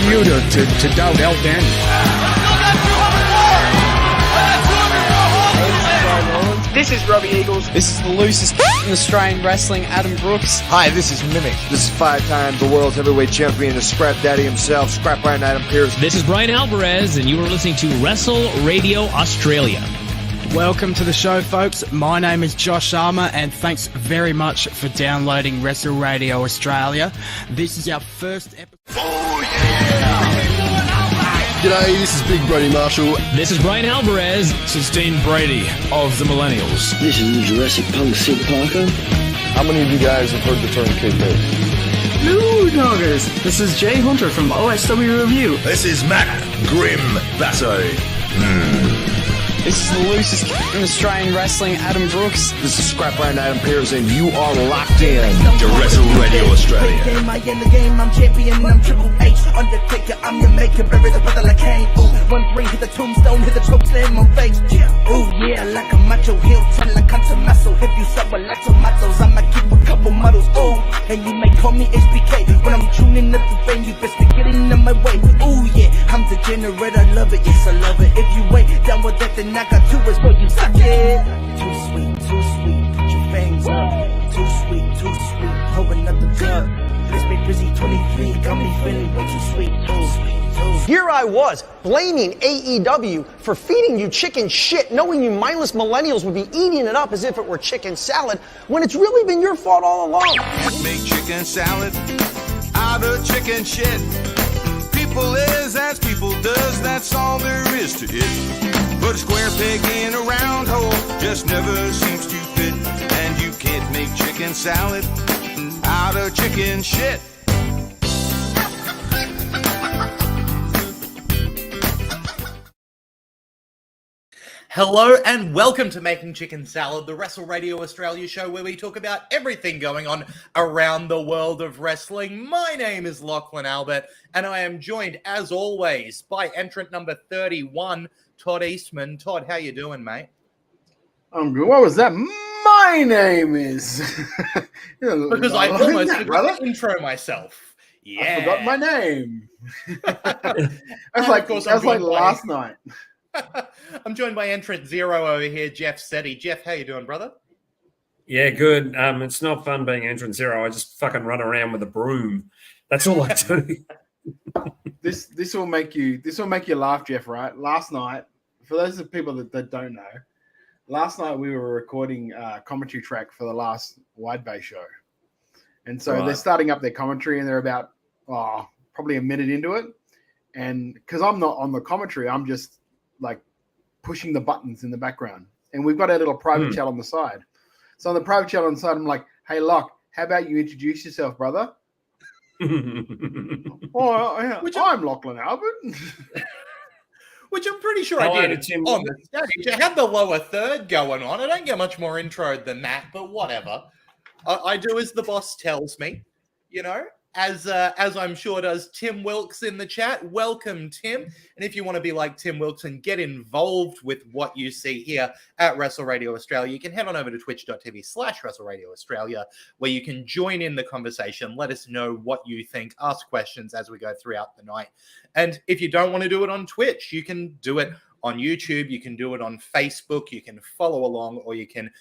you to doubt El Dandy. This is Robbie Eagles. This is the loosest in Australian wrestling, Adam Brooks. Hi, this is Mimic. This is 5-time the world's heavyweight champion, the Scrap Daddy himself, Scrap Iron Adam Pearce. This is Brian Alvarez, and you are listening to Wrestle Radio Australia. Welcome to the show, folks. My name is Josh Armour, and thanks very much for downloading Wrestle Radio Australia. This is our first episode. Oh, yeah! G'day, this is Big Brody Marshall. This is Brian Alvarez. This is Dean Brady of the Millennials. This is Jurassic Punk Sid Parker. How many of you guys have heard the term kayfabe? Hello, doggers. This is Jay Hunter from OSW Review. This is Matt Grim Basso. This is the loosest in Australian wrestling, Adam Brooks. This is Scrap Iron Adam Pearce, and you are locked in to Wrestle Radio Australia. I in the game, I'm champion, I'm Triple H. Undertaker, I'm your maker, buried the brother like Kane. Ooh, 1-3, hit the tombstone, hit the chokeslam on face. Ooh, yeah, like a macho heel, turn like a muscle. If you suffer like tomatoes, I'ma keep a couple models. Ooh, and you may call me HBK. When I'm tuning up the vein, you best be getting in my way. Ooh, yeah, I'm degenerate, I love it, yes, I love it. If you ain't down with that, then I got two words for you, suck it. Too sweet, put your fangs up. Too sweet, pour another cup. Let's be busy, 23, got me feeling way too sweet. Here I was, blaming AEW for feeding you chicken shit, knowing you mindless millennials would be eating it up as if it were chicken salad, when it's really been your fault all along. Make chicken salad out of chicken shit. People is as people does, that's all there is to it. But a square peg in a round hole just never seems to fit. And you can't make chicken salad out of chicken shit. Hello and welcome to Making Chicken Salad, the Wrestle Radio Australia show where we talk about everything going on around the world of wrestling. My name is Lachlan Albert, and I am joined, as always, by entrant number 31, Todd Eastman. Todd, how you doing, mate? I'm good. What was that? My name is... Because I almost forgot to intro myself. Yeah. I forgot my name. That's like last night. I'm joined by entrant 0 over here, Jeff Setti. Jeff, how you doing, brother? Yeah, good. It's not fun being entrant 0. I just fucking run around with a broom. That's all I do. This will make you laugh, Jeff, right? Last night, for those of people that don't know, last night we were recording a commentary track for the last Wide Bay show. And so They're starting up their commentary, and they're about probably a minute into it. And because I'm not on the commentary, I'm just like pushing the buttons in the background. And we've got our little private chat on the side. So on the private chat on the side, I'm like, hey, Locke, how about you introduce yourself, brother? I'm Lachlan Albert. Which I'm pretty sure I did on the stage. I had the lower third going on. I don't get much more intro than that, but whatever. I do as the boss tells me, you know, as I'm sure does Tim Wilkes in the chat. Welcome, Tim. And if you want to be like Tim Wilkes and get involved with what you see here at Wrestle Radio Australia, you can head on over to twitch.tv/Wrestle Radio Australia, where you can join in the conversation. Let us know what you think. Ask questions as we go throughout the night. And if you don't want to do it on Twitch, you can do it on YouTube. You can do it on Facebook. You can follow along, or you can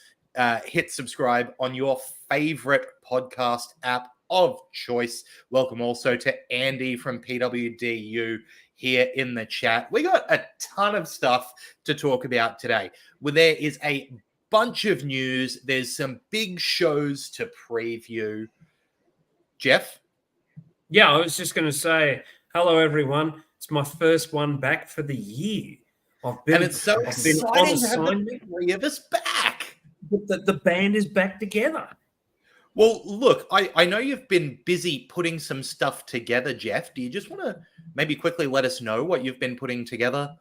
hit subscribe on your favorite podcast app of choice. Welcome also to Andy from PWDU here in the chat. We got a ton of stuff to talk about today. Well, there is a bunch of news. There's some big shows to preview. Jeff? Yeah, I was just going to say, hello, everyone. It's my first one back for the year. And it's so exciting to have the three of us back. The band is back together. Well, look, I know you've been busy putting some stuff together, Jeff. Do you just want to maybe quickly let us know what you've been putting together?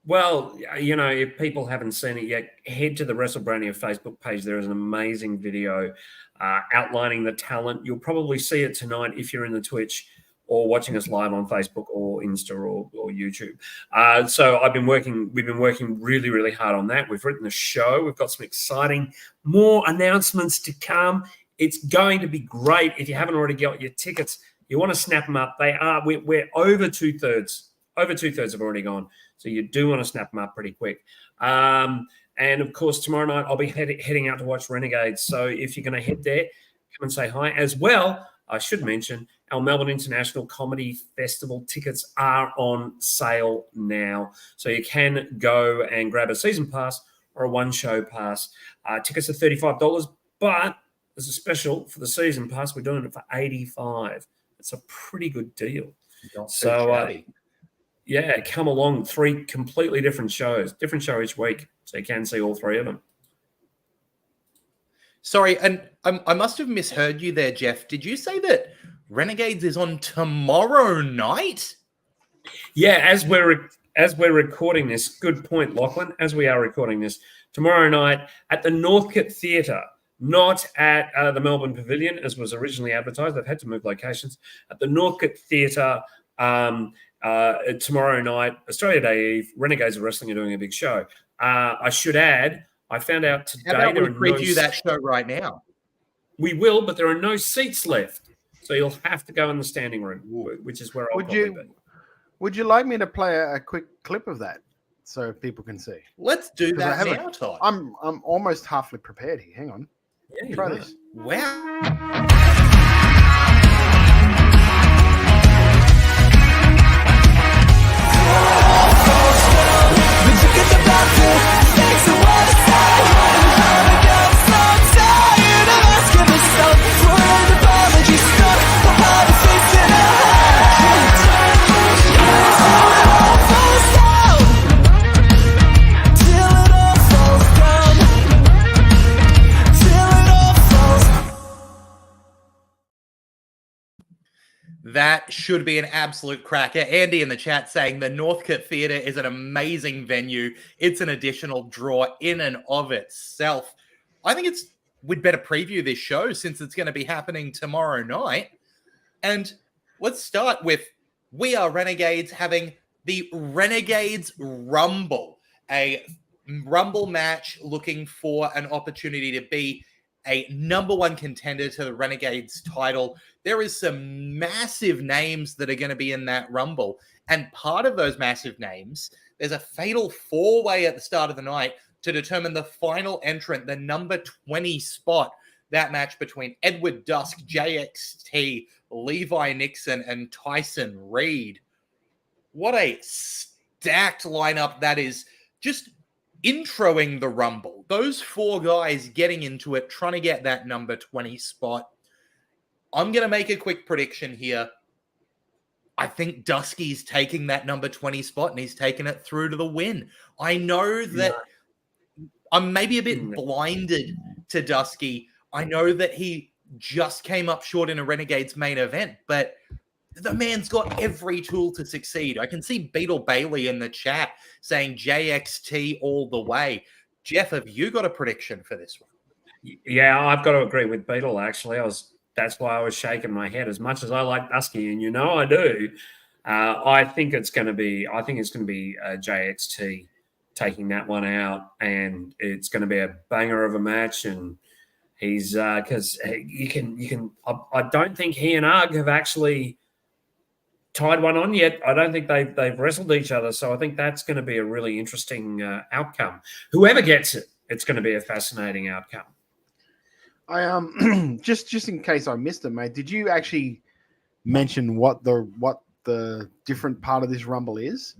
Well, you know, if people haven't seen it yet, head to the WrestleBrania Facebook page. There is an amazing video outlining the talent. You'll probably see it tonight if you're in the Twitch or watching us live on Facebook or Insta or YouTube. So we've been working really, really hard on that. We've written the show. We've got some exciting more announcements to come. It's going to be great. If you haven't already got your tickets, You want to snap them up. We're over 2/3. Over 2/3 have already gone. So you do want to snap them up pretty quick. And of course, tomorrow night I'll be heading out to watch Renegades. So if you're going to head there, come and say hi. As well, I should mention our Melbourne International Comedy Festival tickets are on sale now. So you can go and grab a season pass or a one-show pass. Tickets are $35, but there's a special for the season pass. We're doing it for $85. It's a pretty good deal. Yeah, come along. 3 completely different shows, different show each week, so you can see all 3 of them. Sorry, and I must have misheard you there, Jeff. Did you say that Renegades is on tomorrow night? Yeah, as we're recording this, good point, Lachlan. As we are recording this, tomorrow night at the Northcote Theatre, not at the Melbourne Pavilion, as was originally advertised. They've had to move locations. At the Northcote Theatre, tomorrow night, Australia Day Eve, Renegades of Wrestling are doing a big show. I should add, I found out today. How about we preview that show right now? We will, but there are no seats left. So you'll have to go in the standing room, which is where I'll probably be. Would you like me to play a quick clip of that so people can see? Let's do that now, Todd. I'm almost halfly prepared here. Hang on. Yeah, try this. Wow. That should be an absolute cracker. Andy in the chat saying the Northcote Theatre is an amazing venue. It's an additional draw in and of itself. I think we'd better preview this show since it's going to be happening tomorrow night. And let's start with We Are Renegades having the Renegades Rumble, a Rumble match looking for an opportunity to be a number 1 contender to the Renegades title. There is some massive names that are going to be in that Rumble. And part of those massive names, there's a fatal 4-way at the start of the night to determine the final entrant, the number 20 spot. That match between Edward Dusk, JXT, Levi Nixon, and Tyson Reed. What a stacked lineup that is, just introing the Rumble. Those 4 guys getting into it, trying to get that number 20 spot. I'm going to make a quick prediction here. I think Dusky's taking that number 20 spot and he's taking it through to the win. I know that I'm maybe a bit blinded to Dusky. I know that he just came up short in a Renegades main event, but the man's got every tool to succeed. I can see Beetle Bailey in the chat saying JXT all the way. Jeff, have you got a prediction for this one? Yeah, I've got to agree with Beetle, actually. That's why I was shaking my head. As much as I like Dusky, and you know I do, I think it's going to be JXT taking that one out, and it's going to be a banger of a match. And he's because you can. I don't think he and Arg have actually tied one on yet. I don't think they've wrestled each other, so I think that's going to be a really interesting outcome. Whoever gets it, it's going to be a fascinating outcome. I just in case I missed it, mate. Did you actually mention what the different part of this Rumble is?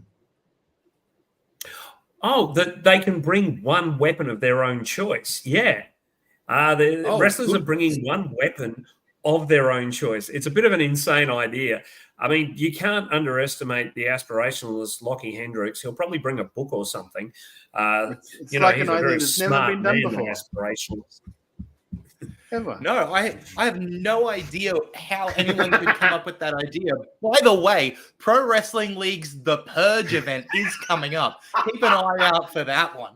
Oh, that they can bring one weapon of their own choice. Yeah, the wrestlers are bringing one weapon of their own choice. It's a bit of an insane idea. I mean, you can't underestimate the aspirationalist Lockie Hendricks. He'll probably bring a book or something. It's like an idea that's never been done before. Aspirationalist. Ever. No, I have no idea how anyone could come up with that idea. By the way, Pro Wrestling League's The Purge event is coming up. Keep an eye out for that one.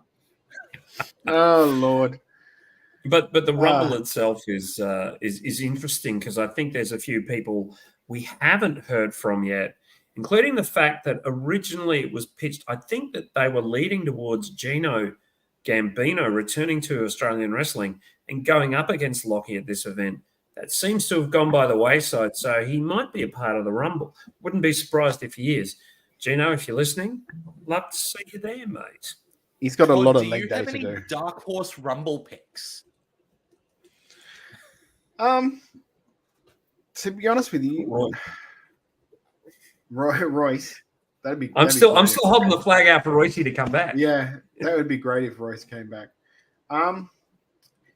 Oh, Lord. But the Rumble itself is interesting because I think there's a few people we haven't heard from yet, including the fact that originally it was pitched, I think that they were leading towards Gino Gambino returning to Australian wrestling and going up against Lockie at this event. that seems to have gone by the wayside. So he might be a part of the Rumble. Wouldn't be surprised if he is. Gino, if you're listening, love to see you there, mate. He's got a lot of leg do day you have to any do. Dark Horse Rumble picks? To be honest with you, Royce, that'd be. I'm still holding the flag out for Royce to come back. Yeah, that would be great if Royce came back.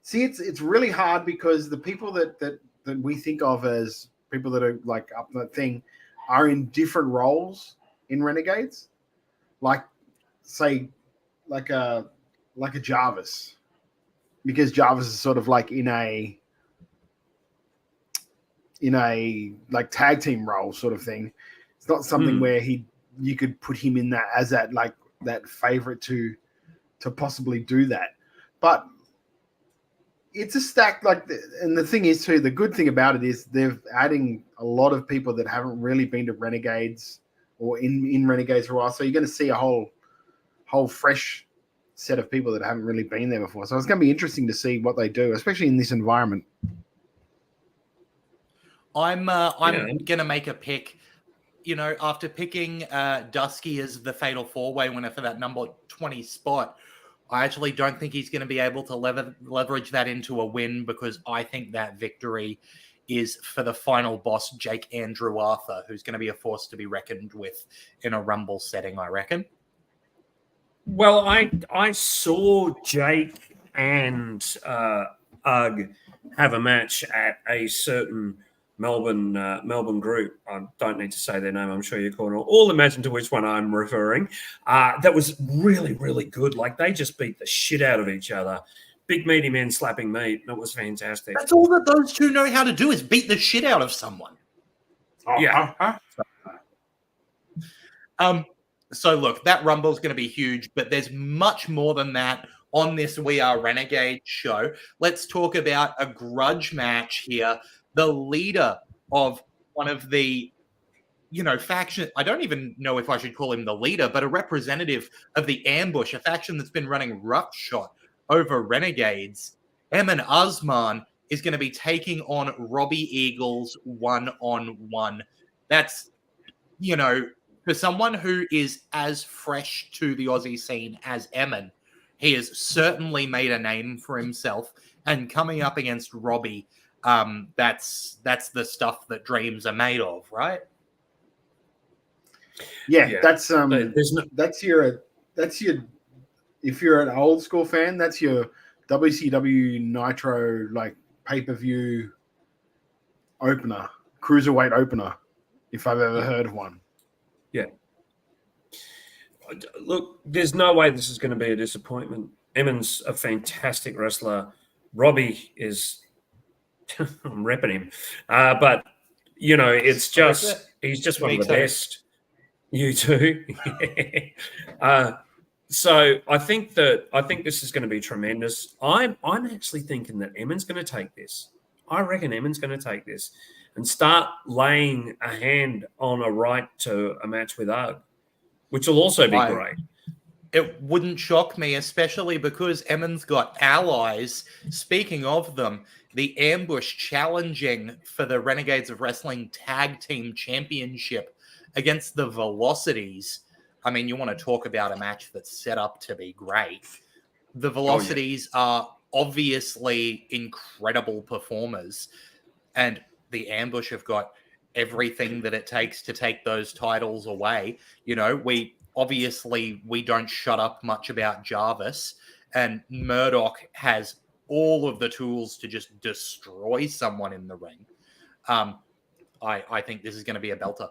See, it's really hard because the people that we think of as people that are like up that thing are in different roles in Renegades. Like, say, like a Jarvis, because Jarvis is sort of like in a like tag team role sort of thing. It's not something where you could put him in that as that like that favorite to possibly do that. But it's a stack and the thing is too, the good thing about it is they're adding a lot of people that haven't really been to Renegades or in Renegades for a while. So you're going to see a whole fresh set of people that haven't really been there before. So it's going to be interesting to see what they do, especially in this environment. I'm going to make a pick. After picking Dusky as the Fatal 4-Way winner for that number 20 spot, I actually don't think he's going to be able to leverage that into a win, because I think that victory is for the final boss, Jake Andrew Arthur, who's going to be a force to be reckoned with in a Rumble setting, I reckon. Well, I saw Jake and Ugg have a match at a certain Melbourne group. I don't need to say their name. I'm sure you can all imagine to which one I'm referring. That was really, really good. Like, they just beat the shit out of each other. Big meaty men slapping meat. It was fantastic. That's all that those two know how to do, is beat the shit out of someone. Yeah. So look, that Rumble's going to be huge, but there's much more than that on this We Are Renegade show. Let's talk about a grudge match here. The leader of one of the, faction, I don't even know if I should call him the leader, but a representative of the Ambush, a faction that's been running roughshod over Renegades. Emin Usman is going to be taking on Robbie Eagles one-on-one. That's, for someone who is as fresh to the Aussie scene as Emin, he has certainly made a name for himself. And coming up against Robbie, that's the stuff that dreams are made of, right? Yeah. That's your if you're an old school fan, that's your WCW Nitro like pay-per-view opener, cruiserweight opener, if I've ever heard of one. Yeah. Look, there's no way this is going to be a disappointment. Emin's a fantastic wrestler. Robbie is I'm repping him. But it's just he's just one of the best. You too. So I think this is going to be tremendous. I'm actually thinking that Emin's going to take this. I reckon Emin's going to take this and start laying a hand on a right to a match with Ugg, which will also be great. It wouldn't shock me, especially because Emin's got allies. Speaking of them, the Ambush challenging for the Renegades of Wrestling Tag Team Championship against the Velocities. I mean, you want to talk about a match that's set up to be great. The Velocities are obviously incredible performers, and the Ambush have got everything that it takes to take those titles away. We don't shut up much about Jarvis, and Murdoch has all of the tools to just destroy someone in the ring. I think this is going to be a belter.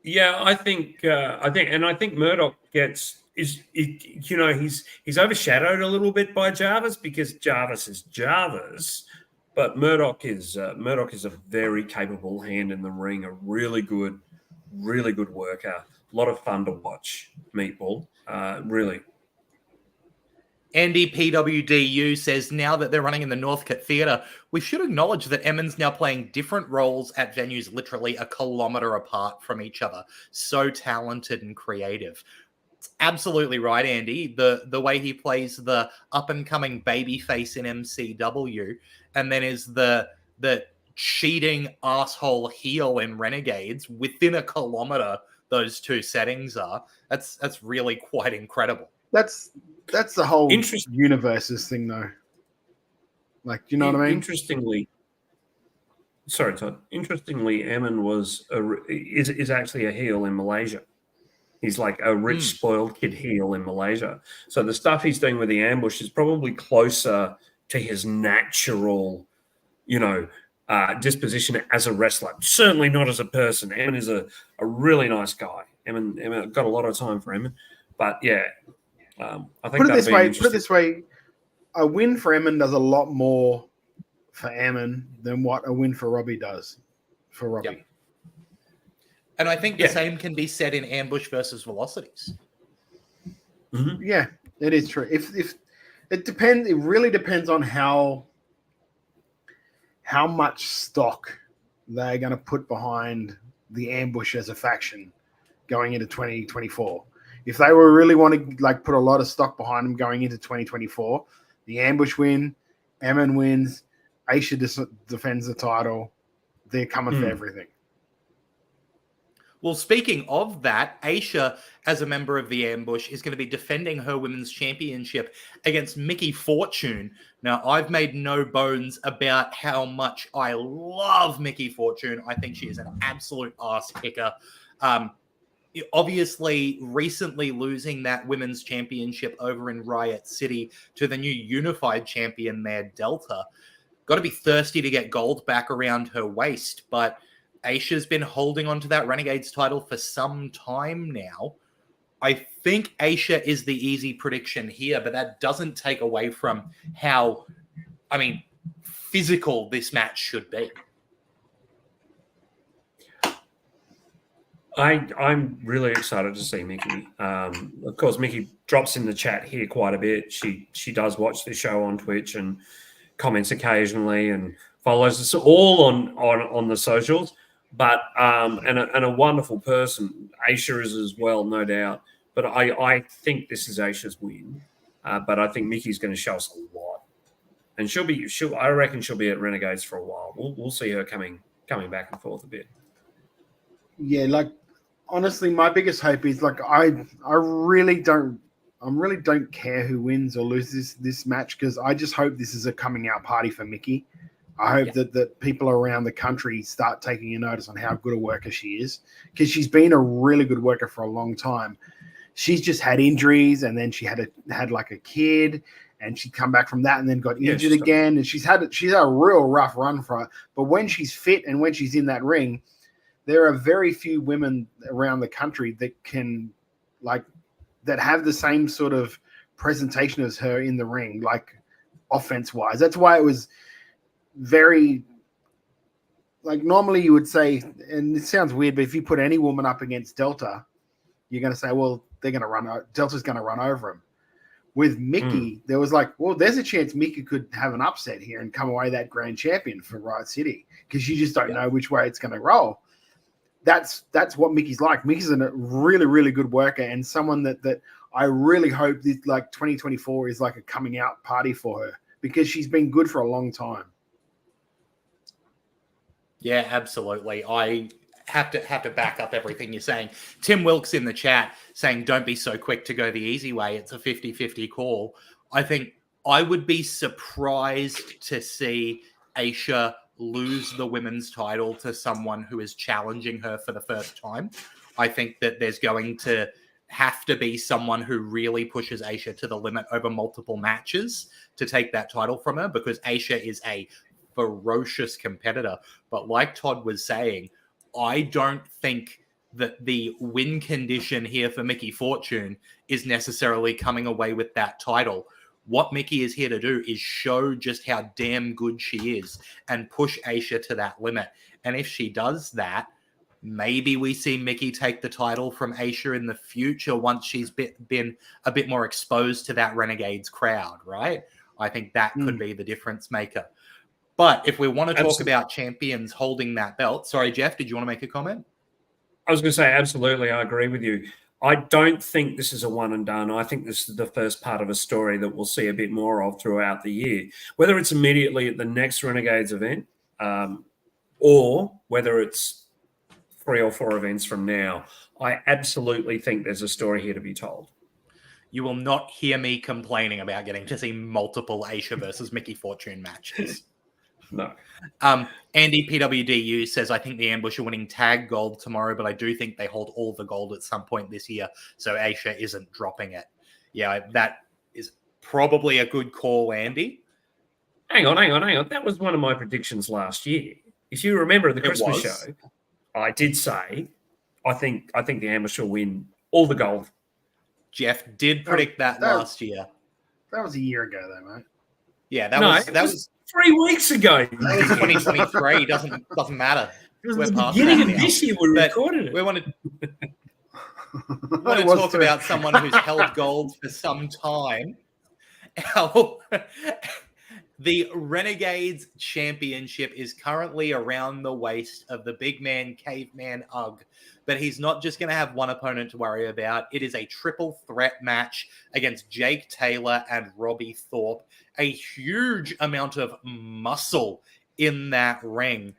Yeah, I think Murdoch he's overshadowed a little bit by Jarvis, because Jarvis is Jarvis, but Murdoch is a very capable hand in the ring, a really good worker, a lot of fun to watch. Meatball, really. Andy PWDU says, now that they're running in the Northcote Theatre, we should acknowledge that Emin's now playing different roles at venues literally a kilometre apart from each other. So talented and creative. It's absolutely right, Andy. The way he plays the up-and-coming babyface in MCW, and then is the cheating asshole heel in Renegades within a kilometer. Those two settings are. That's really quite incredible. That's the whole universes thing, though. Like, do you know what I mean? Interestingly, Todd. Interestingly, Eamon is actually a heel in Malaysia. He's like a rich, spoiled kid heel in Malaysia. So the stuff he's doing with the ambush is probably closer to his natural, disposition as a wrestler. Certainly not as a person. Eamon is a really nice guy. Eamon, I've got a lot of time for Eamon. But yeah, I think put it this way, a win for Eamon does a lot more for Eamon than what a win for Robbie does for Robbie. Yep. And I think the same can be said in ambush versus velocities. Mm-hmm. Yeah, it is true. If it depends, it really depends on how much stock they're going to put behind the ambush as a faction going into 2024. If they were really want to put a lot of stock behind them going into 2024, the ambush win, Eamon wins, Aisha defends the title. They're coming for everything. Well, speaking of that, Aisha, as a member of the ambush, is going to be defending her women's championship against Mickey Fortune. Now, I've made no bones about how much I love Mickey Fortune. I think she is an absolute ass kicker. Obviously, recently losing that women's championship over in Riot City to the new unified champion there, Delta. Got to be thirsty to get gold back around her waist, but Aisha's been holding on to that Renegades title for some time now. I think Aisha is the easy prediction here, but that doesn't take away from how, physical this match should be. I'm really excited to see Mickey. Of course, Mickey drops in the chat here quite a bit. She does watch the show on Twitch and comments occasionally and follows us all on the socials. But and a wonderful person. Aisha is as well, no doubt. But I think this is Aisha's win. But I think Mickey's going to show us a lot, and I reckon she'll be at Renegades for a while. We'll see her coming back and forth a bit. Yeah, honestly, my biggest hope is I really don't care who wins or loses this match, because I just hope this is a coming out party for Mickey. I hope that people around the country start taking a notice on how good a worker she is, because she's been a really good worker for a long time. She's just had injuries, and then she had a kid, and she'd come back from that and then got injured again. And she's had a real rough run for her. But when she's fit and when she's in that ring, there are very few women around the country that can that have the same sort of presentation as her in the ring, offense wise. That's why it was very normally you would say, and it sounds weird, but if you put any woman up against Delta, you're going to say, well, Delta's going to run over him. With Mickey, there was there's a chance Mickey could have an upset here and come away that grand champion for Riot City, because you just don't know which way it's going to roll. That's what Mickey's like. Mickey's a really, really good worker, and someone that I really hope this 2024 is a coming out party for her, because she's been good for a long time. Yeah, absolutely. I have to back up everything you're saying. Tim Wilkes in the chat saying, don't be so quick to go the easy way. It's a 50-50 call. I think I would be surprised to see Aisha lose the women's title to someone who is challenging her for the first time. I think that there's going to have to be someone who really pushes Aisha to the limit over multiple matches to take that title from her, because Aisha is a ferocious competitor. But like Todd was saying, I don't think that the win condition here for Mickey Fortune is necessarily coming away with that title. What Mickey is here to do is show just how damn good she is and push Aisha to that limit. And if she does that, maybe we see Mickey take the title from Aisha in the future once she's been a bit more exposed to that Renegades crowd, right? I think that could be the difference maker. But if we want to talk about champions holding that belt, sorry, Jeff, did you want to make a comment? I was going to say, absolutely, I agree with you. I don't think this is a one and done. I think this is the first part of a story that we'll see a bit more of throughout the year, whether it's immediately at the next Renegades event or whether it's 3 or 4 events from now. I absolutely think there's a story here to be told. You will not hear me complaining about getting to see multiple Aisha versus Mickey Fortune matches. No. Andy PWDU says, I think the Ambush are winning tag gold tomorrow, but I do think they hold all the gold at some point this year, so Aisha isn't dropping it. Yeah, that is probably a good call, Andy. Hang on. That was one of my predictions last year. If you remember the Christmas show, I did say I think the Ambush will win all the gold. Jeff did predict that last year. That was a year ago, though, mate. Yeah, that was 3 weeks ago. That was 2023. Doesn't matter. It was the beginning of this year we recorded it. We want to talk about someone who's held gold for some time. The Renegades Championship is currently around the waist of the big man, caveman Ugg. But he's not just going to have one opponent to worry about. It is a triple threat match against Jake Taylor and Robbie Thorpe. A huge amount of muscle in that ring.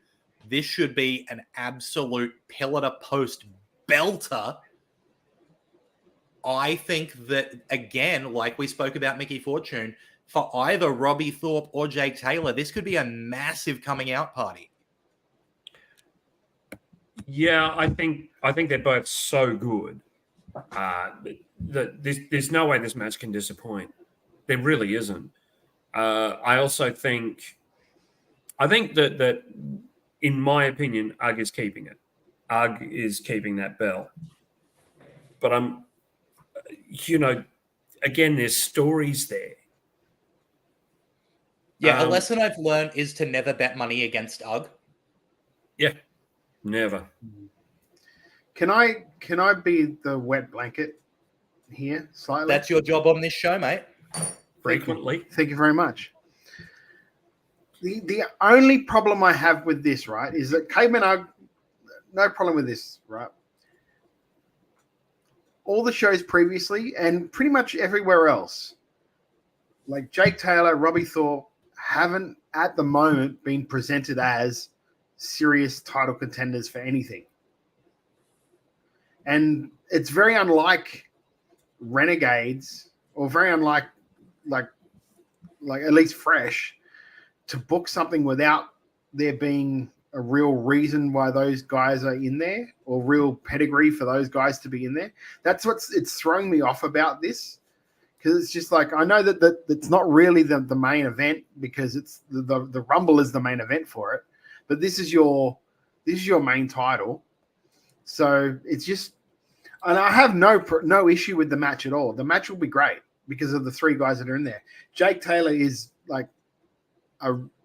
This should be an absolute pillar-to-post belter. I think that, again, like we spoke about Mickey Fortune, for either Robbie Thorpe or Jake Taylor, this could be a massive coming out party. Yeah, I think they're both so good that there's no way this match can disappoint. There really isn't. I also think that in my opinion, Ugg is keeping it. Ugg is keeping that belt. But again, there's stories there. Yeah, a lesson I've learned is to never bet money against Ugg. Yeah, never. Can I be the wet blanket here slightly? That's your job on this show, mate. Frequently. Thank you very much. The only problem I have with this, right, is that Caveman Ugg, no problem with this, right? All the shows previously and pretty much everywhere else, like Jake Taylor, Robbie Thorpe, haven't at the moment been presented as serious title contenders for anything. And it's very unlike Renegades, or very unlike like at least Fresh, to book something without there being a real reason why those guys are in there, or real pedigree for those guys to be in there. That's it's throwing me off about this, because it's just like, I know that it's not really the main event, because it's the Rumble is the main event for it, but this is your main title. So it's just, and I have no issue with the match at all. The match will be great because of the 3 guys that are in there. Jake Taylor is like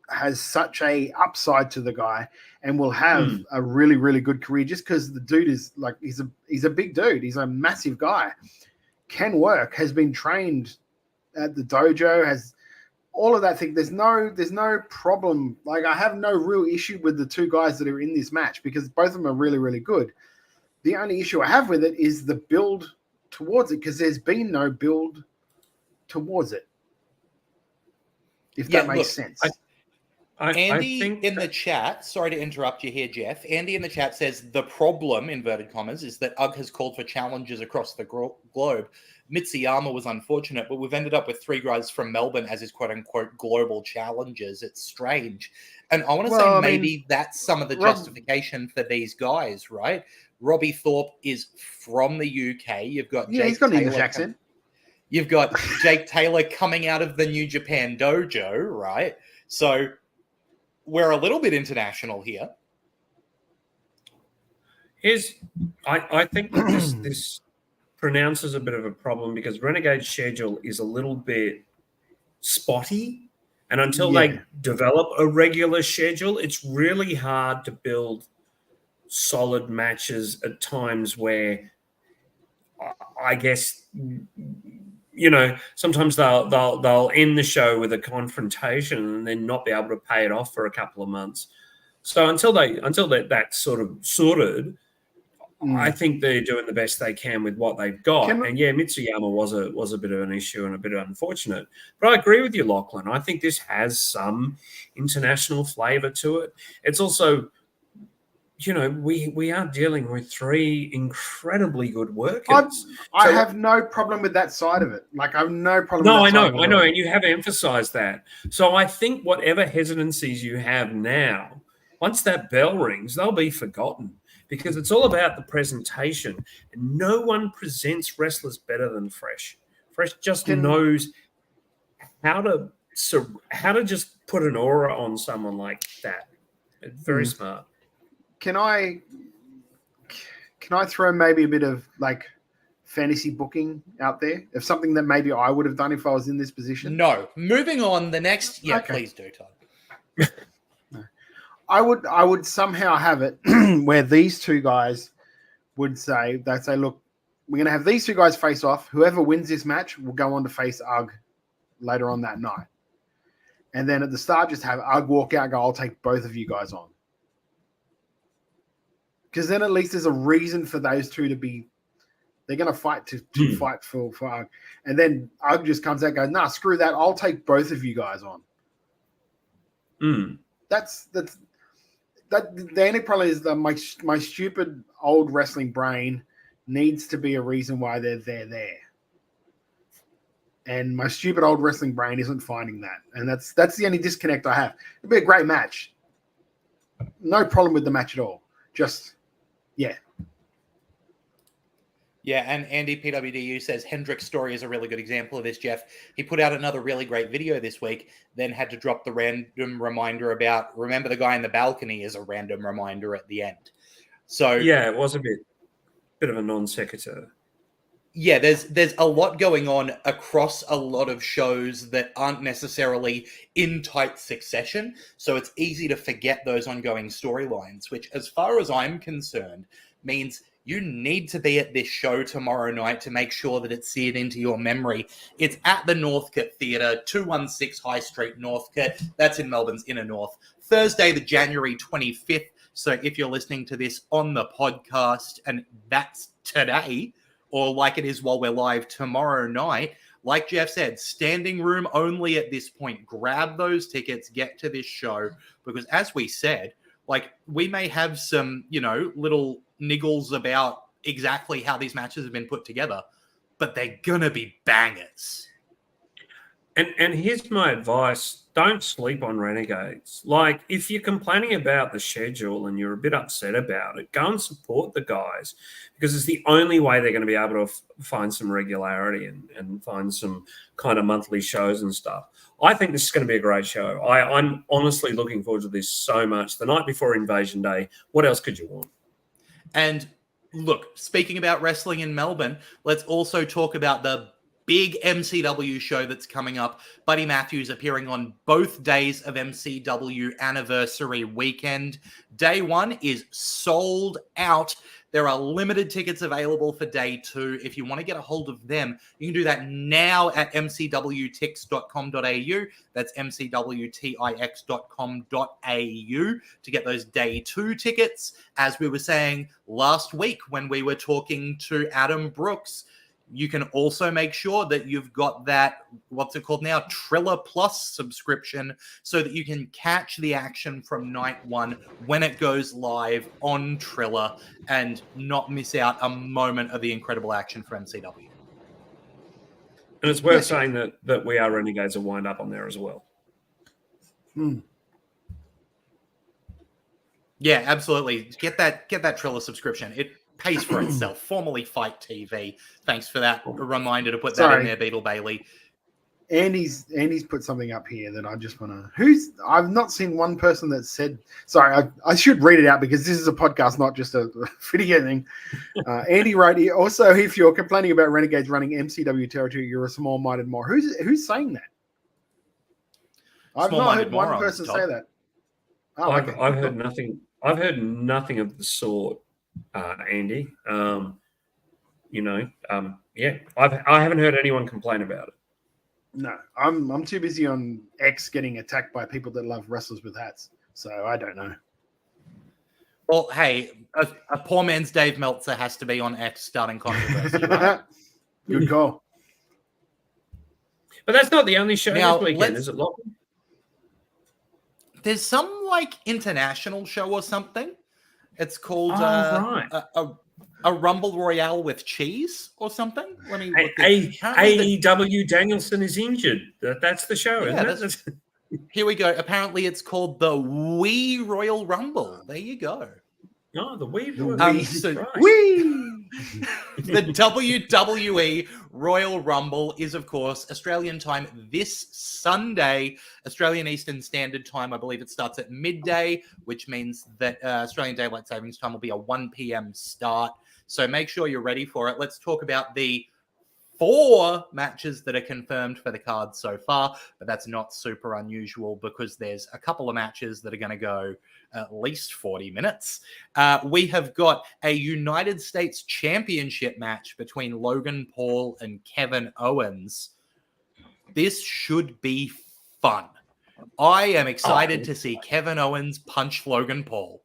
has such a upside to the guy, and will have a really, really good career just because the dude is like, he's a big dude. He's a massive guy. Can work, has been trained at the dojo, has all of that thing. There's no problem. Like, I have no real issue with the 2 guys that are in this match, because both of them are really, really good. The only issue I have with it is the build towards it, because there's been no build towards it. If that makes sense. Andy in the chat, sorry to interrupt you here, Jeff. Andy in the chat says the problem, inverted commas, is that Ugg has called for challenges across the globe. Mitsuyama was unfortunate, but we've ended up with 3 guys from Melbourne as his quote-unquote global challenges. It's strange. And I want to say maybe that's some of the justification for these guys, right? Robbie Thorpe is from the UK. You've got Jake he's got an Taylor English accent. You've got Jake Taylor coming out of the New Japan dojo, right? So we're a little bit international here. I think that this pronounces a bit of a problem, because Renegade's schedule is a little bit spotty, and until they develop a regular schedule, it's really hard to build solid matches at times where, I guess, sometimes they'll end the show with a confrontation and then not be able to pay it off for a couple of months. So until that's sort of sorted, I think they're doing the best they can with what they've got. And yeah, Mitsuyama was a bit of an issue and a bit unfortunate. But I agree with you, Lachlan. I think this has some international flavour to it. It's also, we are dealing with 3 incredibly good workers. I have no problem with that side of it. Like, I have no problem with that side of it. I know, and you have emphasised that. So I think whatever hesitancies you have now, once that bell rings, they'll be forgotten because it's all about the presentation. And no one presents wrestlers better than Fresh. Fresh just knows how to just put an aura on someone like that. It's very smart. Can I throw maybe a bit of like fantasy booking out there of something that maybe I would have done if I was in this position? No. Moving on, the next. Yeah, okay. Please do, Todd. I would somehow have it where these 2 guys they'd say, look, we're going to have these 2 guys face off. Whoever wins this match will go on to face UG later on that night. And then at the start, just have UG walk out and go, I'll take both of you guys on. Because then at least there's a reason for those 2 to be. They're going to fight to fight for UG. And then UG just comes out and goes, nah, screw that. I'll take both of you guys on. That's the only problem is that my stupid old wrestling brain needs to be a reason why they're there. And my stupid old wrestling brain isn't finding that. And that's the only disconnect I have. It'd be a great match. No problem with the match at all. Just, yeah. Yeah, and Andy PWDU says Hendrick's story is a really good example of this, Jeff. He put out another really great video this week, then had to drop the random reminder about, remember the guy in the balcony as a random reminder at the end. So yeah, it was a bit of a non sequitur. Yeah, there's a lot going on across a lot of shows that aren't necessarily in tight succession, so it's easy to forget those ongoing storylines, which, as far as I'm concerned, means you need to be at this show tomorrow night to make sure that it's seared into your memory. It's at the Northcote Theatre, 216 High Street, Northcote. That's in Melbourne's inner north. Thursday, the January 25th. So if you're listening to this on the podcast, and that's today, or like it is while we're live tomorrow night, like Jeff said, standing room only at this point. Grab those tickets, get to this show, because as we said, like, we may have some, little niggles about exactly how these matches have been put together, but they're gonna be bangers. And here's my advice: don't sleep on Renegades. Like, if you're complaining about the schedule and you're a bit upset about it, go and support the guys, because it's the only way they're going to be able to find some regularity and find some kind of monthly shows and stuff. I think this is going to be a great show. I'm honestly looking forward to this so much. The night before Invasion Day, what else could you want? And look, speaking about wrestling in Melbourne, let's also talk about the big MCW show that's coming up. Buddy Matthews appearing on both days of MCW anniversary weekend. Day 1 is sold out. There are limited tickets available for day 2. If you want to get a hold of them, you can do that now at mcwtix.com.au. That's mcwtix.com.au to get those day 2 tickets. As we were saying last week when we were talking to Adam Brooks, you can also make sure that you've got that, what's it called now, Triller Plus subscription, so that you can catch the action from night 1 when it goes live on Triller and not miss out a moment of the incredible action for MCW. And it's worth saying that We Are Renegades will wind up on there as well. Yeah, absolutely. Get that Triller subscription. It pays for itself. Formerly Fight TV. Thanks for that reminder to put that in there, Beetle Bailey. Andy's put something up here that I just want to. I've not seen one person that said. Sorry, I should read it out because this is a podcast, not just a video thing. Andy wrote here. Also, if you're complaining about Renegades running MCW territory, you're a small-minded more. Who's saying that? I've not heard one person say that. Oh, I've heard nothing. I've heard nothing of the sort. Andy, I haven't heard anyone complain about it. No, I'm too busy on X getting attacked by people that love wrestlers with hats, so I don't know. Well, hey, a poor man's Dave Meltzer has to be on X starting controversy, right? Good call. But that's not the only show Now, this weekend, is it, Lachlan? There's some like international show or something. It's called right. a Rumble Royale with cheese or something. Let me look AEW Danielson is injured. That's the show, isn't it? Here we go. Apparently, it's called the WWE Royal Rumble. There you go. Oh, the Wii. The WWE Royal Rumble is, of course, Australian time this Sunday, Australian Eastern Standard Time. I believe it starts at midday, which means that Australian Daylight Savings Time will be a 1 p.m. start. So make sure you're ready for it. Let's talk about the 4 matches that are confirmed for the card so far, but that's not super unusual because there's a couple of matches that are going to go at least 40 minutes. We have got a United States Championship match between Logan Paul and Kevin Owens. This should be fun. I am excited to see Kevin Owens punch Logan Paul.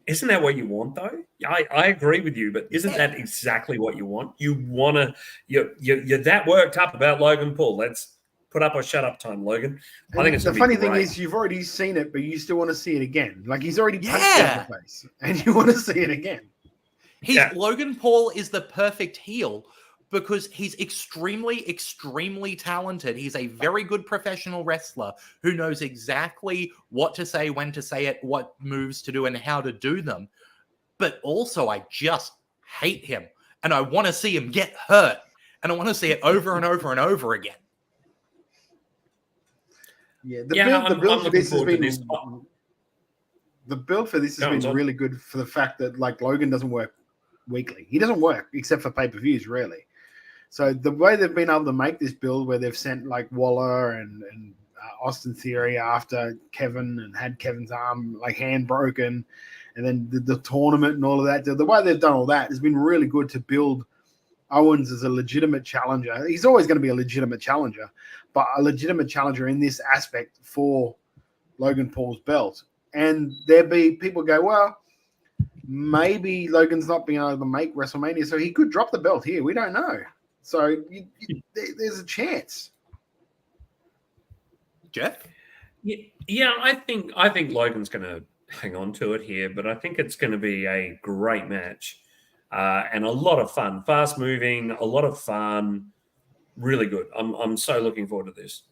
Isn't that what you want, though? I agree with you, but isn't that exactly what you want? You want to, you're that worked up about Logan Paul. Let's put up or shut up time, Logan. I think it's the funny thing is you've already seen it, but you still want to see it again. Like he's already punched you in the face, and you want to see it again. Logan Paul is the perfect heel because he's extremely, extremely talented. He's a very good professional wrestler who knows exactly what to say, when to say it, what moves to do, and how to do them. But also, I just hate him, and I want to see him get hurt, and I want to see it over and over and over again. Yeah, the build for this has been really good for the fact that like Logan doesn't work weekly. He doesn't work except for pay-per-views, really. So the way they've been able to make this build where they've sent like Waller and Austin Theory after Kevin and had Kevin's arm like hand broken, and then the tournament and all of that, the way they've done all that has been really good to build Owens as a legitimate challenger. He's always going to be a legitimate challenger, but a legitimate challenger in this aspect for Logan Paul's belt. And there be people go, well, maybe Logan's not being able to make WrestleMania, so he could drop the belt here. We don't know. So there's a chance. Jeff? Yeah, I think Logan's going to hang on to it here, but I think it's going to be a great match and a lot of fun, fast moving, a lot of fun, really good. I'm so looking forward to this.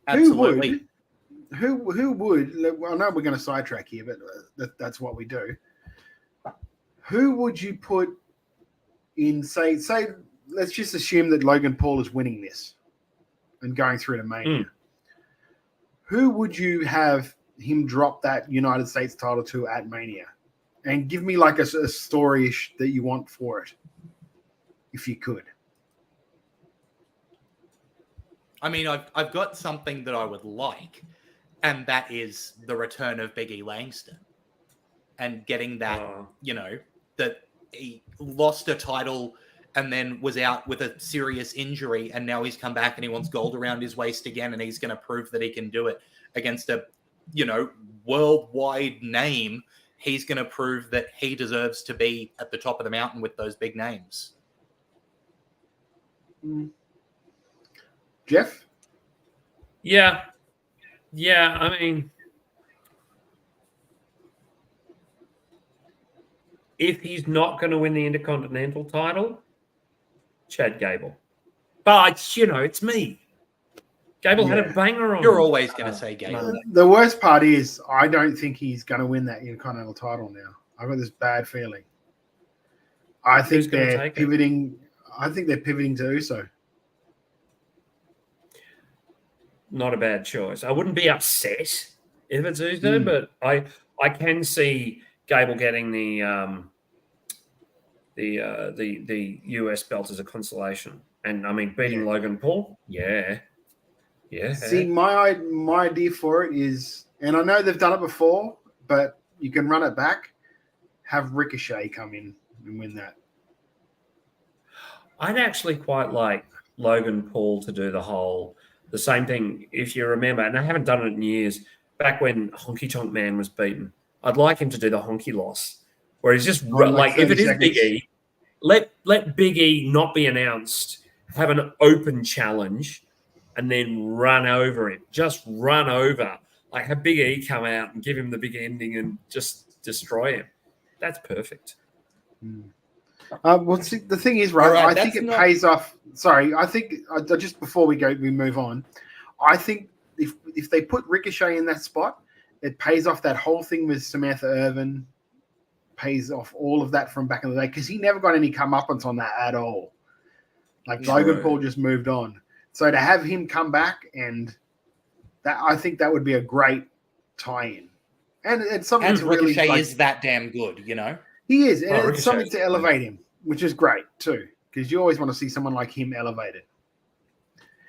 Absolutely. Who would? Well, I know we're going to sidetrack here, but that's what we do. Who would you put in? Say, let's just assume that Logan Paul is winning this and going through to Mania. Who would you have him drop that United States title to at Mania? And give me like a story that you want for it, if you could. I mean, I've got something that I would like, and that is the return of Big E Langston and getting that, that he lost a title and then was out with a serious injury, and now he's come back and he wants gold around his waist again, and he's going to prove that he can do it against a, worldwide name. He's going to prove that he deserves to be at the top of the mountain with those big names. Jeff? Yeah. I mean, if he's not going to win the Intercontinental title, Chad Gable. But, it's me. Gable had a banger on. You're always going to say Gable. The worst part is I don't think he's going to win that Intercontinental title now. I've got this bad feeling. I think they're pivoting. I think they're pivoting to Uso. Not a bad choice. I wouldn't be upset if it's Uso, but I can see Gable getting the US belt as a consolation. And I mean, beating Logan Paul, yeah. See, my idea for it is, and I know they've done it before, but you can run it back. Have Ricochet come in and win that. I'd actually quite like Logan Paul to do the same thing. If you remember, and I haven't done it in years, back when Honky Tonk Man was beaten. I'd like him to do the Honky Loss, where he's just like if it is Big E, let Big E not be announced, have an open challenge, and then run over him. Just run over. Like have Big E come out and give him the big ending and just destroy him. That's perfect. Well, see, the thing is, right? I think it pays off. Sorry, I think just before we move on. I think if they put Ricochet in that spot, it pays off that whole thing with Samantha Irvin. Pays off all of that from back in the day because he never got any comeuppance on that at all. Like Logan Paul just moved on. So to have him come back and that, I think that would be a great tie-in. And it's something to really Ricochet is that damn good, you know. He is, and it's something to elevate him, which is great too, because you always want to see someone like him elevated.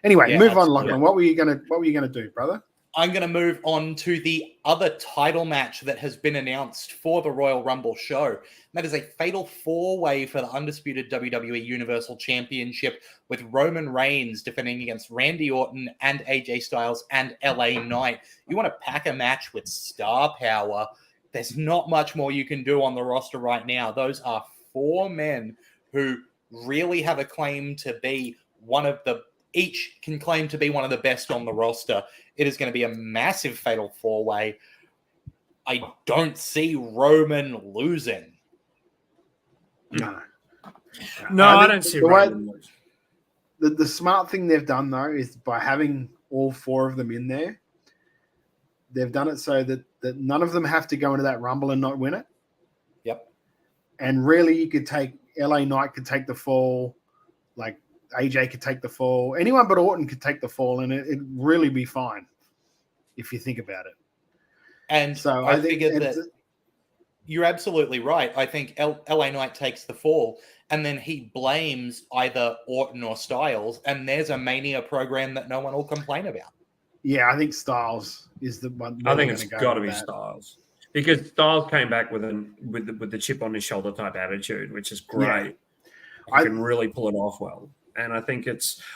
Anyway, move on, Lachlan. What were you gonna do, brother? I'm going to move on to the other title match that has been announced for the Royal Rumble show. That is a fatal four-way for the undisputed WWE Universal Championship with Roman Reigns defending against Randy Orton and AJ Styles and LA Knight. You want to pack a match with star power. There's not much more you can do on the roster right now. Those are four men who really have a claim to be each can claim to be one of the best on the roster. It is going to be a massive fatal four-way. I don't see Roman losing. No, I don't see Roman losing. The smart thing they've done, though, is by having all four of them in there, they've done it so that none of them have to go into that Rumble and not win it. Yep. And really, you could take LA Knight could take the fall, like AJ could take the fall. Anyone but Orton could take the fall, and it'd really be fine if you think about it. And so I figured that you're absolutely right. I think LA Knight takes the fall, and then he blames either Orton or Styles, and there's a Mania program that no one will complain about. Yeah, I think Styles is the one. I think it's got to be Styles because Styles came back with the chip on his shoulder type attitude, which is great. Yeah. He can really pull it off well. And I think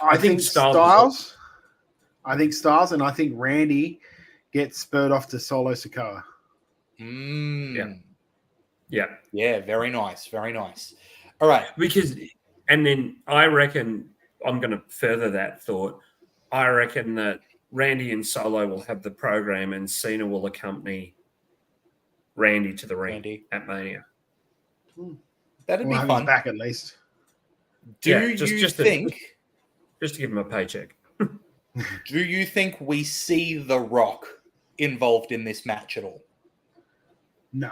I think Styles. I think Styles, and I think Randy gets spurred off to Solo Sikoa. Yeah. Very nice. Very nice. All right. And then I reckon I'm going to further that thought. I reckon that Randy and Solo will have the program, and Cena will accompany Randy to the ring at Mania. That'd be fun. Back at least. Do you think just to give him a paycheck? Do you think we see The Rock involved in this match at all? No.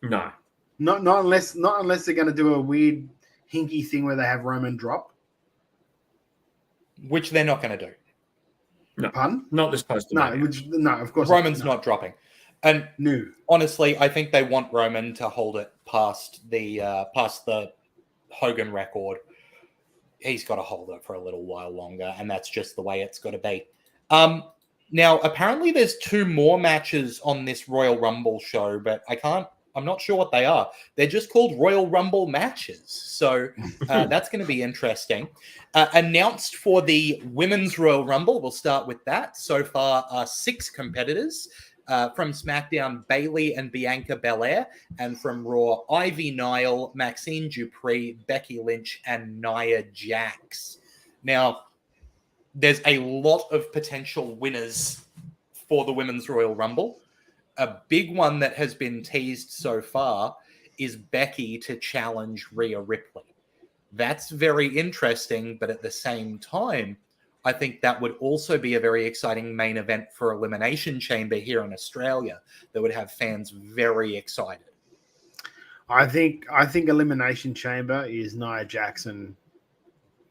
Not unless they're going to do a weird hinky thing where they have Roman drop, which they're not going to do. No, pardon? Not this close to Mania. Of course. Roman's not dropping. And no. Honestly, I think they want Roman to hold it past the Hogan record. He's got to hold it for a little while longer, and that's just the way it's got to be. Now, apparently there's two more matches on this Royal Rumble show, but I'm not sure what they are. They're just called Royal Rumble matches. So that's going to be interesting. Announced for the Women's Royal Rumble, we'll start with that. So far are 6 competitors. From SmackDown, Bayley and Bianca Belair, and from Raw, Ivy Nile, Maxine Dupree, Becky Lynch, and Nia Jax. Now, there's a lot of potential winners for the Women's Royal Rumble. A big one that has been teased so far is Becky to challenge Rhea Ripley. That's very interesting, but at the same time, I think that would also be a very exciting main event for Elimination Chamber here in Australia that would have fans very excited. I think Elimination Chamber is Nia Jackson.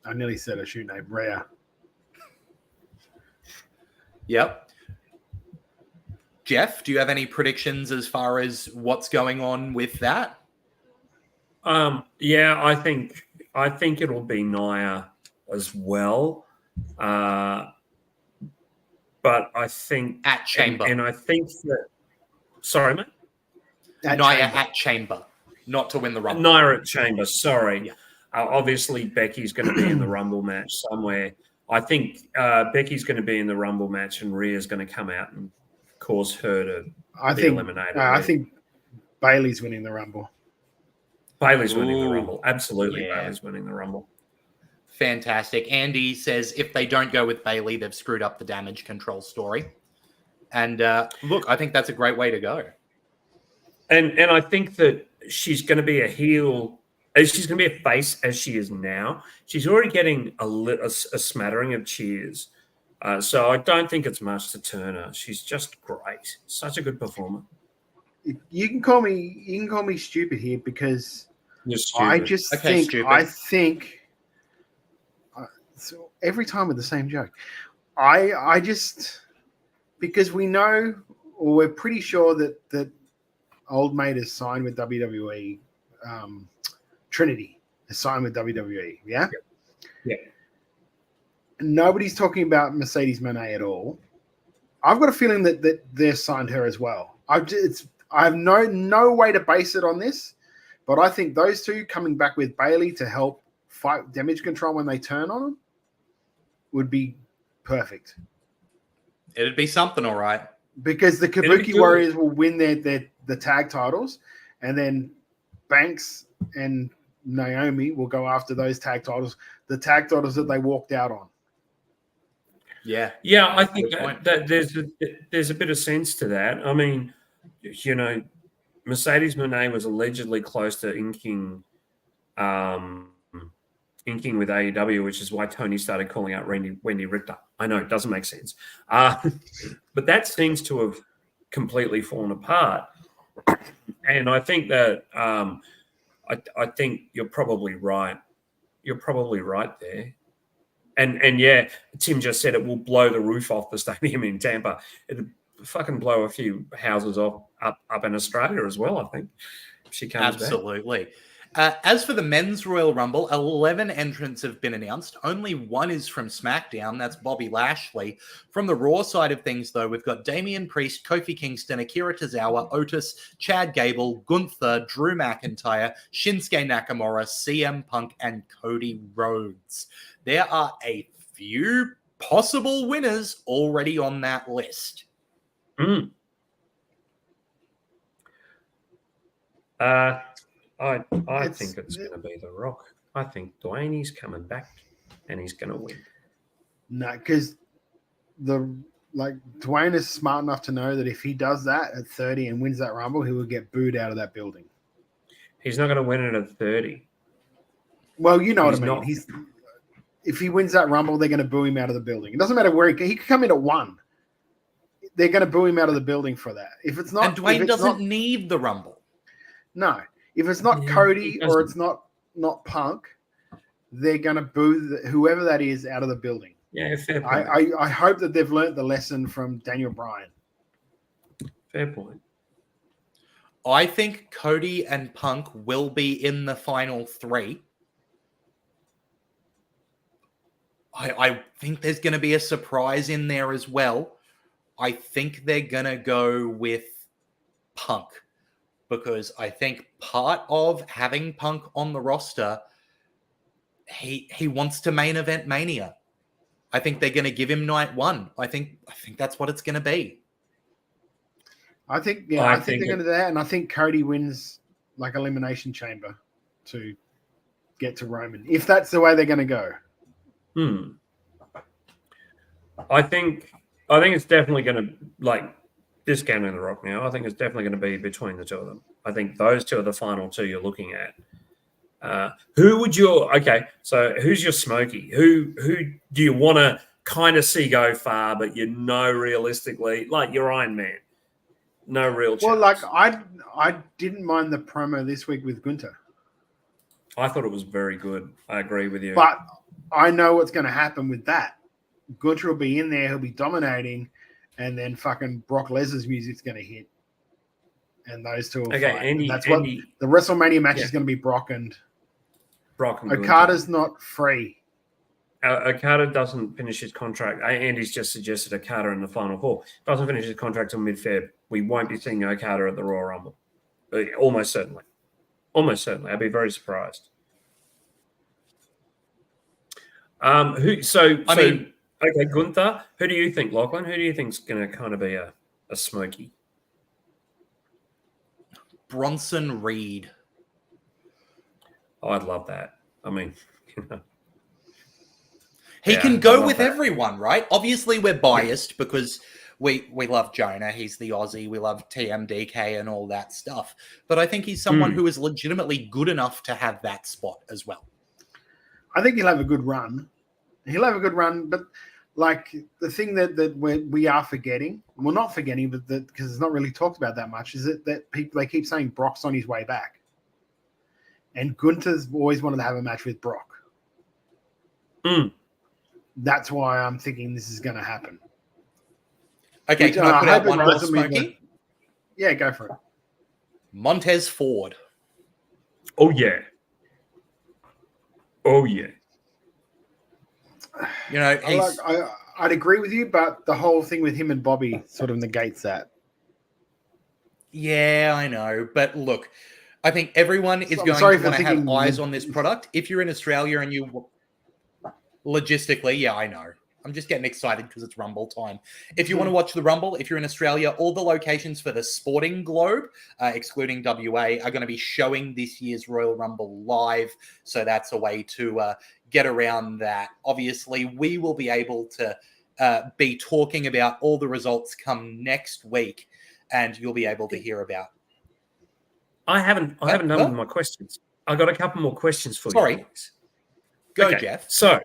I nearly said her shoe name, Rhea. Yep. Jeff, do you have any predictions as far as what's going on with that? Yeah, I think it'll be Nia as well. But I think at Chamber, and I think that. Sorry, mate. Nia at Chamber, not to win the Rumble. Nia at Chamber. Sorry. Yeah. Obviously, Becky's going to be in the Rumble match somewhere. I think Becky's going to be in the Rumble match, and Rhea's going to come out and cause her to I be think eliminated. I think Bailey's winning the Rumble. Bailey's winning the Rumble. Absolutely, yeah. Bailey's winning the Rumble. Fantastic. Andy says if they don't go with Bailey, they've screwed up the damage control story. And look, I think that's a great way to go. And I think that she's going to be a heel. She's going to be a face as she is now. She's already getting a smattering of cheers. So I don't think it's much to turn her. She's just great. Such a good performer. You can call me stupid here because You're stupid. I just think so every time with the same joke. I just because we know or we're pretty sure that Old Mate is signed with WWE. Trinity is signed with WWE. Yeah. Yeah. Nobody's talking about Mercedes Moné at all. I've got a feeling that they're signed her as well. I have no way to base it on this, but I think those two coming back with Bailey to help fight damage control when they turn on them would be perfect. It'd be something, all right. Because the Kabuki Warriors will win the tag titles, and then Banks and Naomi will go after those tag titles, the tag titles that they walked out on. Yeah. Yeah, I think that there's a bit of sense to that. I mean, you know, Mercedes Moné was allegedly close to inking with AEW, which is why Tony started calling out Wendy Richter. I know it doesn't make sense. But that seems to have completely fallen apart. And I think that I think you're probably right. You're probably right there. And yeah, Tim just said it will blow the roof off the stadium in Tampa. It'll fucking blow a few houses up in Australia as well, I think. If she comes Absolutely. As for the men's Royal Rumble, 11 entrants have been announced. Only one is from SmackDown. That's Bobby Lashley. From the Raw side of things, though, we've got Damian Priest, Kofi Kingston, Akira Tozawa, Otis, Chad Gable, Gunther, Drew McIntyre, Shinsuke Nakamura, CM Punk, and Cody Rhodes. There are a few possible winners already on that list. I think it's going to be The Rock. I think Dwayne's coming back and he's going to win. No, because Dwayne is smart enough to know that if he does that at 30 and wins that Rumble, he will get booed out of that building. He's not going to win it at 30. Well, you know what I mean. If he wins that Rumble, they're going to boo him out of the building. It doesn't matter where he could come in at 1. They're going to boo him out of the building for that. If it's not, and Dwayne doesn't need the Rumble. No, if it's not Cody or it's not Punk, they're going to boo whoever that is out of the building. Yeah, fair point. I hope that they've learned the lesson from Daniel Bryan. Fair point. I think Cody and Punk will be in the final 3. I think there's going to be a surprise in there as well. I think they're going to go with Punk because I think part of having Punk on the roster, he wants to main event Mania. I think they're going to give him night 1. I think that's what it's going to be. I think they're going to do that, and I think Cody wins like Elimination Chamber to get to Roman, if that's the way they're going to go. I think it's definitely going to, like, discounting The Rock now, I think it's definitely going to be between the two of them. I think those two are the final two you're looking at. Who's your Smokey? Who do you want to kind of see go far, but you know realistically, like your Iron Man, no real chance? Well, like I didn't mind the promo this week with Gunther. I thought it was very good. I agree with you. But I know what's going to happen with that. Gunther will be in there, he'll be dominating, and then fucking Brock Lesnar's music's going to hit. And those two will fight. What the WrestleMania match is going to be Brock and Okada's not free. Okada doesn't finish his contract. Andy's just suggested Okada in the final 4. Doesn't finish his contract until mid-Feb. We won't be seeing Okada at the Royal Rumble. Almost certainly. I'd be very surprised. Okay, Gunther. Who do you think, Lachlan? Who do you think's going to kind of be a a Smokey? Bronson Reed. Oh, I'd love that. I mean, he can go with everyone, right? Obviously, we're biased because we love Jonah. He's the Aussie. We love TMDK and all that stuff. But I think he's someone who is legitimately good enough to have that spot as well. I think he'll have a good run. But like the thing that we are forgetting, well, not forgetting, but because it's not really talked about that much, is that people, they keep saying Brock's on his way back. And Gunther's always wanted to have a match with Brock. That's why I'm thinking this is going to happen. Okay, can I put out one more, Smokey? Yeah, go for it. Montez Ford. Oh, yeah. You know, I'd agree with you, but the whole thing with him and Bobby sort of negates that. Yeah, I know. But look, I think everyone is going to want to have eyes on this product. If you're in Australia and you... Logistically, yeah, I know. I'm just getting excited because it's Rumble time. If you want to watch the Rumble, if you're in Australia, all the locations for the Sporting Globe, excluding WA, are going to be showing this year's Royal Rumble live. So that's a way to get around that. Obviously, we will be able to be talking about all the results come next week, and you'll be able to hear about. I haven't done with my questions. I got a couple more questions for you. Sorry. Go, okay, Jeff. So.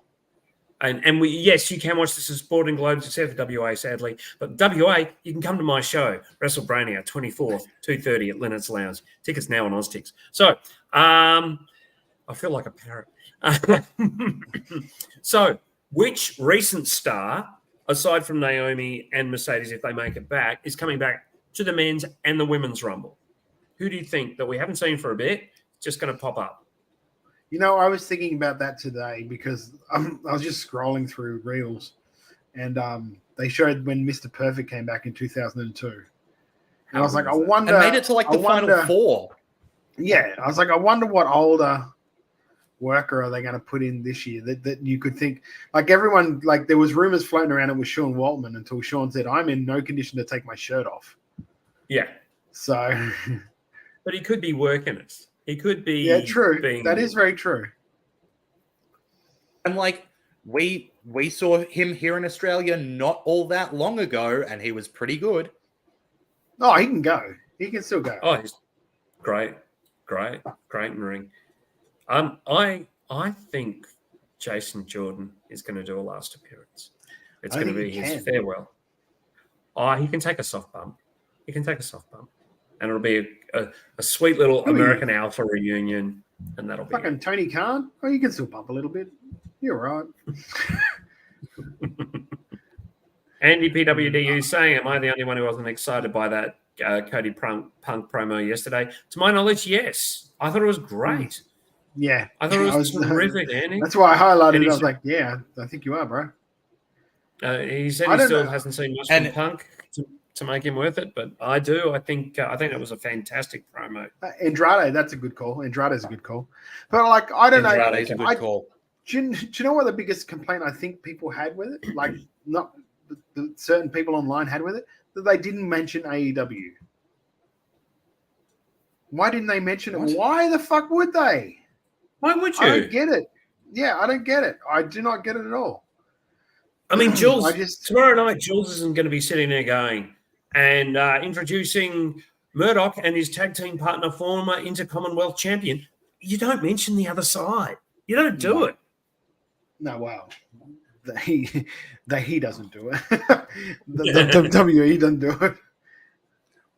And yes, you can watch this as Sporting Globes, except for WA, sadly. But WA, you can come to my show, WrestleBrania, 24th, 2:30 at Leonard's Lounge. Tickets now on OzTix. So, I feel like a parrot. So, which recent star, aside from Naomi and Mercedes, if they make it back, is coming back to the men's and the women's Rumble? Who do you think that we haven't seen for a bit just going to pop up? You know, I was thinking about that today because I was just scrolling through Reels, and they showed when Mr. Perfect came back in 2002. And I was like, I wonder... And made it to like the final four. Yeah, I was like, I wonder what older worker are they going to put in this year that you could think... Like everyone, like there was rumors floating around it was Sean Waltman until Sean said, I'm in no condition to take my shirt off. Yeah. So... But he could be working it. He could be. Yeah, true. That is very true. And like we saw him here in Australia not all that long ago, and he was pretty good. Oh, he can go. He can still go. Oh, he's great in the ring. I think Jason Jordan is going to do a last appearance. It's going to be his farewell. Oh, he can take a soft bump. And it'll be a sweet little American Alpha reunion, and that'll be fucking Tony Khan. Oh, you can still bump a little bit. You're right. Andy PWDU saying, am I the only one who wasn't excited by that Cody Punk promo yesterday? To my knowledge, yes. I thought it was great. Yeah. I thought it was terrific, Andy. That's why I highlighted it. I was like, yeah, I think you are, bro. He said he still hasn't seen much from Punk to make him worth it, but I do. I think that was a fantastic promo. Andrade, that's a good call. Andrade's a good call. But like, I don't know. Andrade's a good call. Do you know what the biggest complaint I think people had with it? Like, not the certain people online had with it, that they didn't mention AEW. Why didn't they mention it? Why the fuck would they? Why would you? I don't get it. Yeah, I don't get it. I do not get it at all. I mean, Jules, tomorrow night, Jules isn't going to be sitting there going and introducing Murdoch and his tag team partner, former Intercommonwealth champion. You don't mention the other side. You don't do it. No, wow. He doesn't do it. The WWE doesn't do it.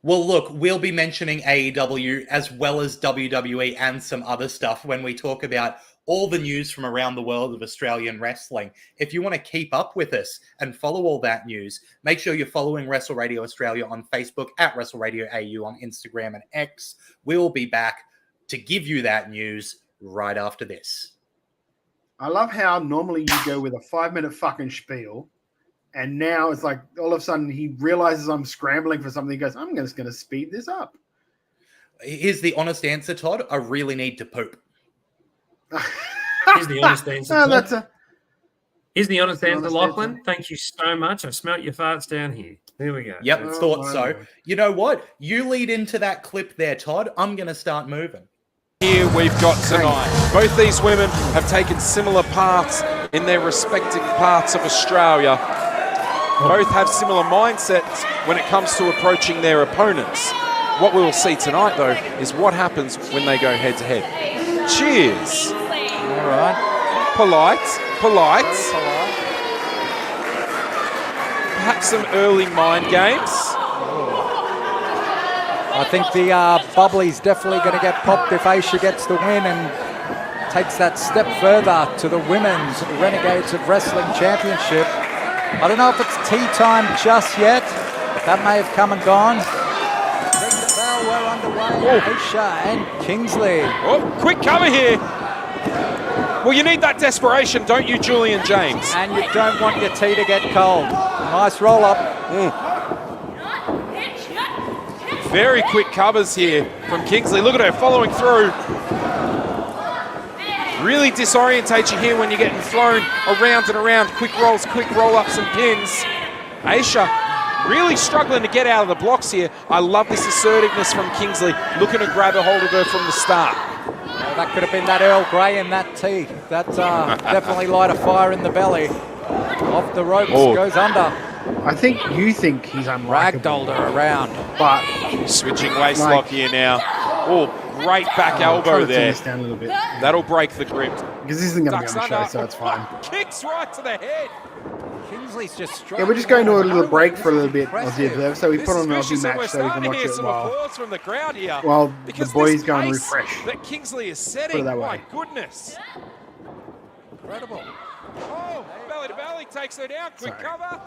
Well, look, we'll be mentioning AEW as well as WWE and some other stuff when we talk about all the news from around the world of Australian wrestling. If you want to keep up with us and follow all that news, make sure you're following Wrestle Radio Australia on Facebook, at Wrestle Radio AU on Instagram and X. We'll be back to give you that news right after this. I love how normally you go with a 5-minute fucking spiel, and now it's like all of a sudden he realizes I'm scrambling for something. He goes, I'm just going to speed this up. Here's the honest answer, Todd. I really need to poop. Here's the honest answer. Here's the honest answer, Lachlan. Thank you so much. I smelt your farts down here. There we go. Yep, thought so. You know what? You lead into that clip there, Todd. I'm going to start moving. Here we've got tonight. Both these women have taken similar paths in their respective parts of Australia. Both have similar mindsets when it comes to approaching their opponents. What we will see tonight, though, is what happens when they go head-to-head. Cheers. All right. Polite. Perhaps some early mind games. I think the bubbly's definitely going to get popped if Aisha gets the win and takes that step further to the Women's Renegades of Wrestling Championship. I don't know if it's tea time just yet. That may have come and gone. Ring the bell, we're underway. Aisha and Kingsley. Oh, quick cover here. Well, you need that desperation, don't you, Julian James? And you don't want your tea to get cold. Nice roll up. Very quick covers here from Kingsley. Look at her following through. Really disorientates you here when you're getting thrown around and around. Quick rolls, quick roll-ups and pins. Aisha really struggling to get out of the blocks here. I love this assertiveness from Kingsley, looking to grab a hold of her from the start. Well, that could have been that Earl Grey in that tea. That definitely light a fire in the belly. Off the ropes, goes under. I think you think he's unlikable. Ragdolled her around. But switching waist lock here now. Oh, great back elbow there. Down a little bit. That'll break the grip. Because this isn't going to be on the show, so it's fine. Kicks right to the head. Kingsley's just yeah, we're just going to a little break for a little bit, Aussie Observer. So we put on an Aussie match so we can watch it while the boys go and refresh. That Kingsley is setting. My goodness. Incredible. Oh, belly to belly takes her down. Quick cover.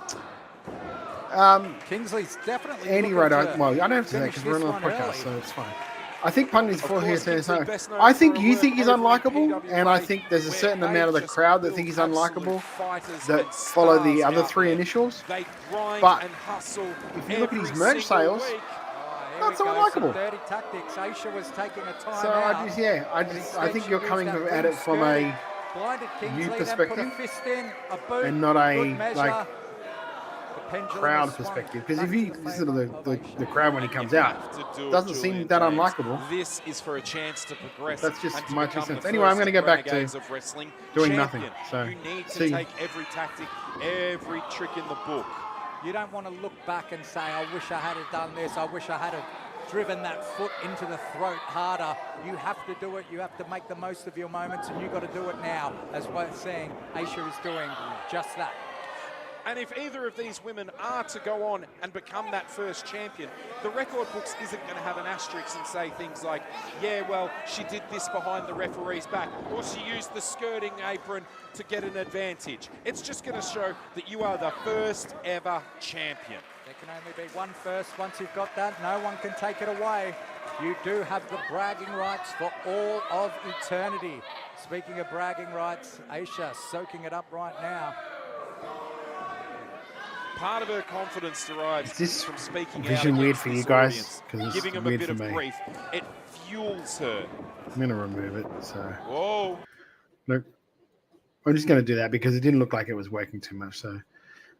Kingsley's definitely. Andy wrote out. Well, I don't have to say that because we're on a podcast, so it's fine. I think Punty's for here saying so. I think you think he's unlikable, and I think there's a certain amount of the crowd that think he's unlikable that follow the other three initials. But if you look at his merch sales, not so unlikable. Dirty tactics. Aisha was taking a time So I think you're coming at it from a new perspective and not a like crowd perspective. Because if you listen to the crowd when he comes out, it doesn't seem that unlikable. This is for a chance to progress. That's just my 2 cents. Anyway, I'm going to go back to doing nothing. So you need to take every tactic, every trick in the book. You don't want to look back and say, I wish I had done this. I wish I had driven that foot into the throat harder. You have to do it. You have to make the most of your moments, and you've got to do it now, as we're seeing Aisha is doing just that. And if either of these women are to go on and become that first champion, the record books isn't going to have an asterisk and say things like, yeah, well, she did this behind the referee's back, or she used the skirting apron to get an advantage. It's just going to show that you are the first ever champion. There can only be one first. Once you've got that, no one can take it away. You do have the bragging rights for all of eternity. Speaking of bragging rights, Aisha soaking it up right now. Part of her confidence derives from speaking out. Vision weird for you guys? Because giving it's them a weird bit for of me. grief. It fuels her. I'm going to remove it. So. Whoa. Look, I'm just going to do that because it didn't look like it was working too much. So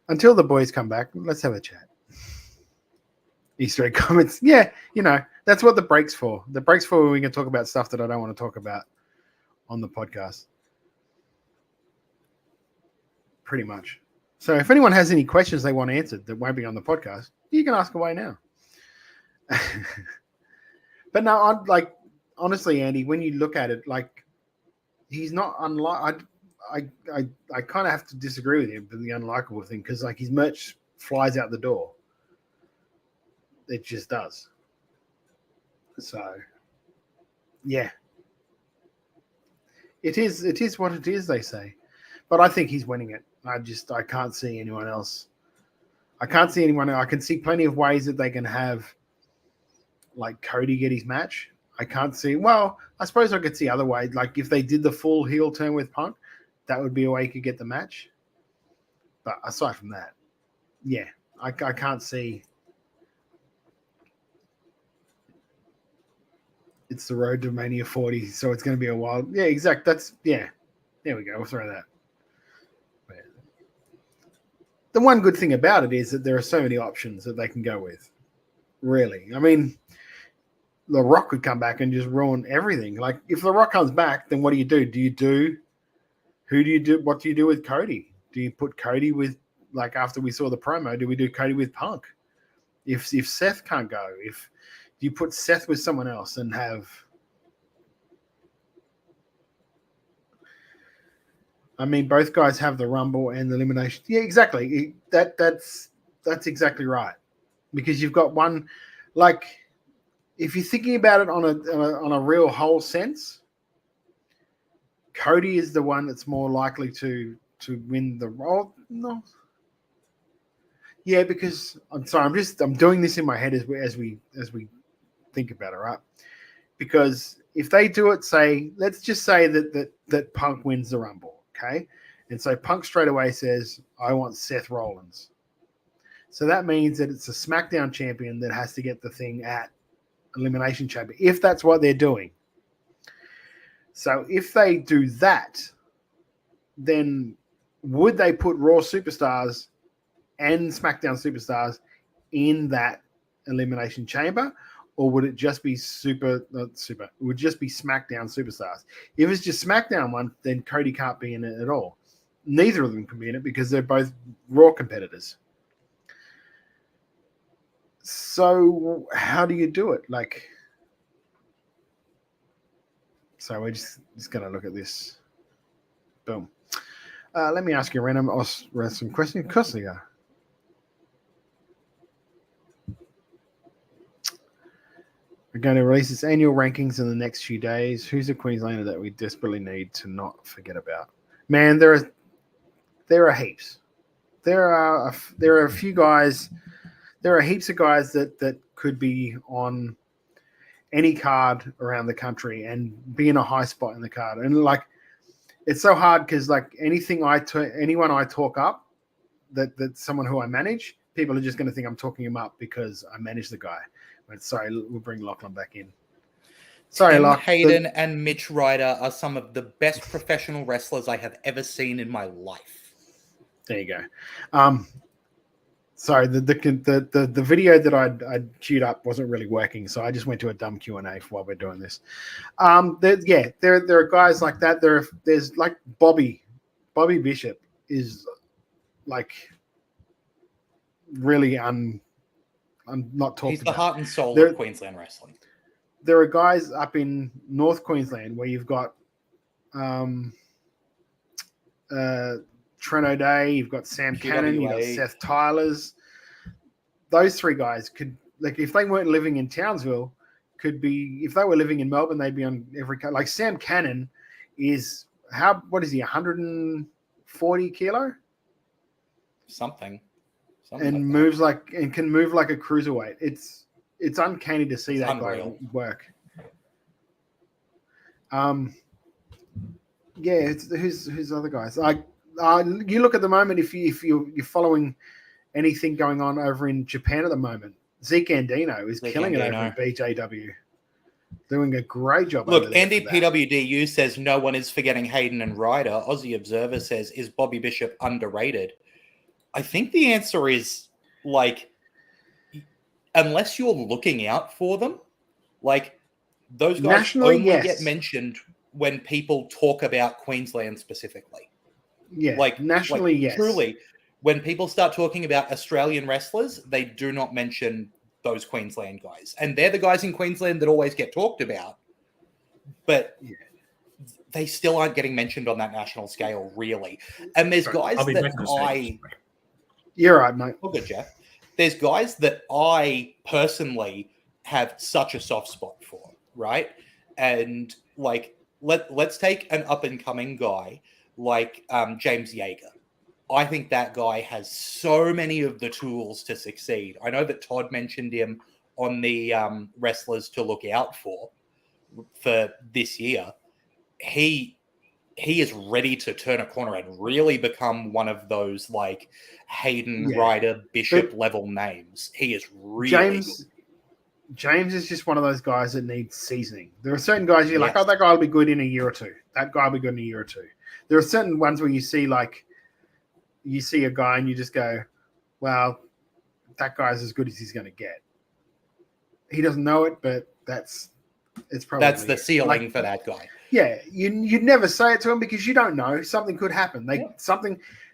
until the boys come back, let's have a chat. Easter egg comments. Yeah, you know, that's what the break's for. The break's for when we can talk about stuff that I don't want to talk about on the podcast. Pretty much. So if anyone has any questions they want answered that won't be on the podcast, you can ask away now. But no, I'm like, honestly, Andy, when you look at it, like, he's not unlike. I kind of have to disagree with you with the unlikable thing because, like, his merch flies out the door. It just does. So, yeah, it is what it is. They say, but I think he's winning it. I can't see anyone else. I can't see anyone else. I can see plenty of ways that they can have, like, Cody get his match. I can't see. Well, I suppose I could see other ways. Like, if they did the full heel turn with Punk, that would be a way he could get the match. But aside from that, yeah, I can't see. It's the road to Mania 40, so it's going to be a while. Yeah, exact. There we go. We'll throw that. the one good thing about it is that there are so many options that they can go with. Really, I mean, The Rock could come back and just ruin everything. Like, if The Rock comes back, then what do you do? Who do you do? What do you do with Cody? Do you put Cody with, like, after we saw the promo, do we do Cody with Punk? If Seth can't go, do you put Seth with someone else and have? I mean, both guys have the Rumble and the Elimination. Yeah, exactly. That's exactly right. Because you've got one, like, if you're thinking about it on a real whole sense, Cody is the one that's more likely to win the role. No. Yeah, because I'm sorry, I'm doing this in my head as we think about it, right? Because if they do it, let's just say that Punk wins the Rumble, okay? And so Punk straight away says, I want Seth Rollins. So that means that it's a SmackDown champion that has to get the thing at Elimination Chamber, if that's what they're doing. So if they do that, then would they put Raw superstars and SmackDown superstars in that Elimination Chamber, or would it just be it would just be SmackDown superstars? If it's just SmackDown one, then Cody can't be in it at all. Neither of them can be in it because they're both Raw competitors. So how do you do it? Like, so we're just going to look at this. Boom. Let me ask you a random wrestling question. Of course they are. We're going to release its annual rankings in the next few days. Who's a Queenslander that we desperately need to not forget about? Man, there are heaps. There are a few guys. There are heaps of guys that could be on any card around the country and be in a high spot in the card. And like, it's so hard because like anyone I talk up, that's someone who I manage, people are just going to think I'm talking him up because I manage the guy. But sorry, we'll bring Lachlan back in. Sorry, Tim Lachlan. Hayden and Mitch Ryder are some of the best professional wrestlers I have ever seen in my life. There you go. Sorry, the video that I'd queued up wasn't really working, so I just went to a dumb Q&A while we're doing this. There are guys like that. There's like Bobby Bishop is like really I'm not talking. He's the about. heart and soul of Queensland wrestling. There are guys up in North Queensland where you've got Trent O'Day, you've got Sam Cannon, you've got Seth Tylers. Those three guys could, like, if they weren't living in Townsville, could be, if they were living in Melbourne, they'd be on every, like Sam Cannon is, what is he, 140 kilo? Something and like can move like a cruiserweight. It's uncanny to see that unreal. Guy work. Yeah, who's other guys? You look at the moment, if you're following anything going on over in Japan at the moment, Zeke Andino is killing it over in BJW. Doing a great job. Look, Andy PWDU says no one is forgetting Hayden and Ryder. Aussie Observer says, is Bobby Bishop underrated? I think the answer is, like, unless you're looking out for them, like, those guys nationally, only get mentioned when people talk about Queensland specifically. Yeah, like nationally, like, yes. Truly, when people start talking about Australian wrestlers, they do not mention those Queensland guys. And they're the guys in Queensland that always get talked about. But they still aren't getting mentioned on that national scale, really. And there's guys that You're right, mate. Oh, good, Jeff. There's guys that I personally have such a soft spot for, right? And, like, let's take an up-and-coming guy like James Yeager. I think that guy has so many of the tools to succeed. I know that Todd mentioned him on the wrestlers to look out for this year. He is ready to turn a corner and really become one of those like Hayden Ryder Bishop level names. He is really good. James is just one of those guys that needs seasoning. There are certain guys you're like, oh, that guy will be good in a year or two. That guy will be good in a year or two. There are certain ones where you see like, you see a guy and you just go, well, that guy's as good as he's going to get. He doesn't know it, but it's probably the ceiling for that guy. Yeah, you'd never say it to him because you don't know. Something could happen.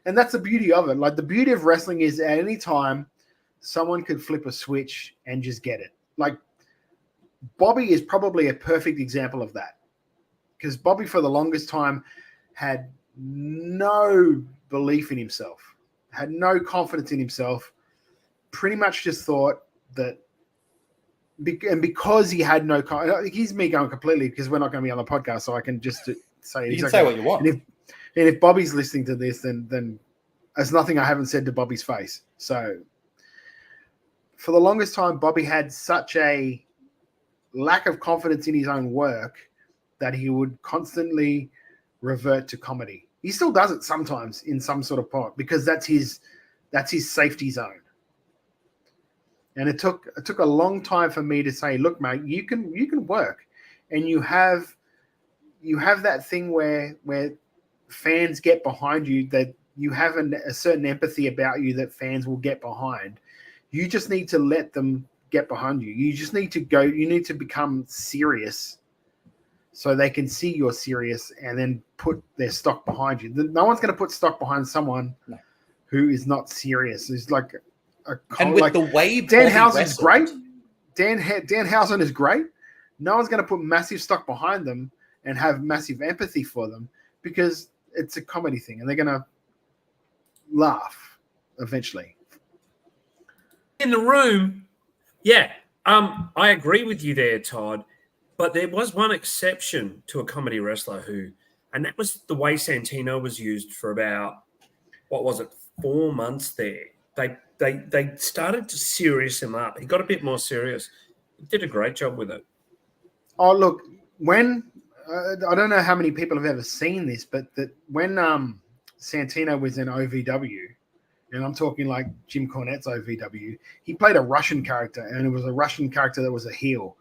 And that's the beauty of it. Like, the beauty of wrestling is at any time someone could flip a switch and just get it. Like, Bobby is probably a perfect example of that, because Bobby for the longest time had no belief in himself, had no confidence in himself, pretty much just thought that, and because he had no, here's me going completely, because we're not going to be on the podcast, so I can just say you can say what you want. And if Bobby's listening to this, then there's nothing I haven't said to Bobby's face. So for the longest time, Bobby had such a lack of confidence in his own work that he would constantly revert to comedy. He still does it sometimes in some sort of part, because that's his safety zone. And it took a long time for me to say, look, mate, you can work, and you have that thing where fans get behind you, that you have a certain empathy about you that fans will get behind. You just need to let them get behind you. You just need to go. You need to become serious, so they can see you're serious, and then put their stock behind you. No one's going to put stock behind someone who is not serious. It's like and with the way Danhausen is great. Danhausen is great. No one's going to put massive stock behind them and have massive empathy for them, because it's a comedy thing, and they're going to laugh eventually. In the room, yeah, I agree with you there, Todd. But there was one exception to a comedy wrestler and that was the way Santino was used for about, 4 months there. They started to serious him up. He got a bit more serious. He did a great job with it. Oh, look, when I don't know how many people have ever seen this, but when Santino was in OVW, and I'm talking like Jim Cornette's OVW, he played a Russian character, and it was a Russian character that was a heel.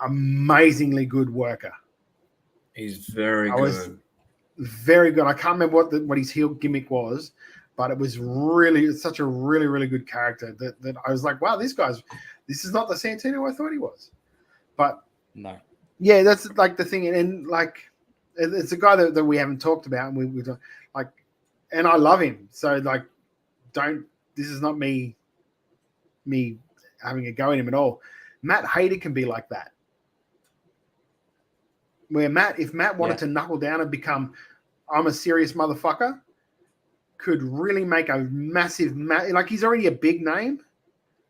Amazingly good worker. He's very good. Very good. I can't remember what his heel gimmick was, but it's such a really, really good character that I was like, wow, this is not the Santino I thought he was. But no. Yeah, that's like the thing. And like, it's a guy that we haven't talked about, and we like, and I love him. So like, this is not me having a go at him at all. Matt Hayter can be like that. Where if Matt wanted to knuckle down and become, I'm a serious motherfucker, could really make a massive, like, he's already a big name,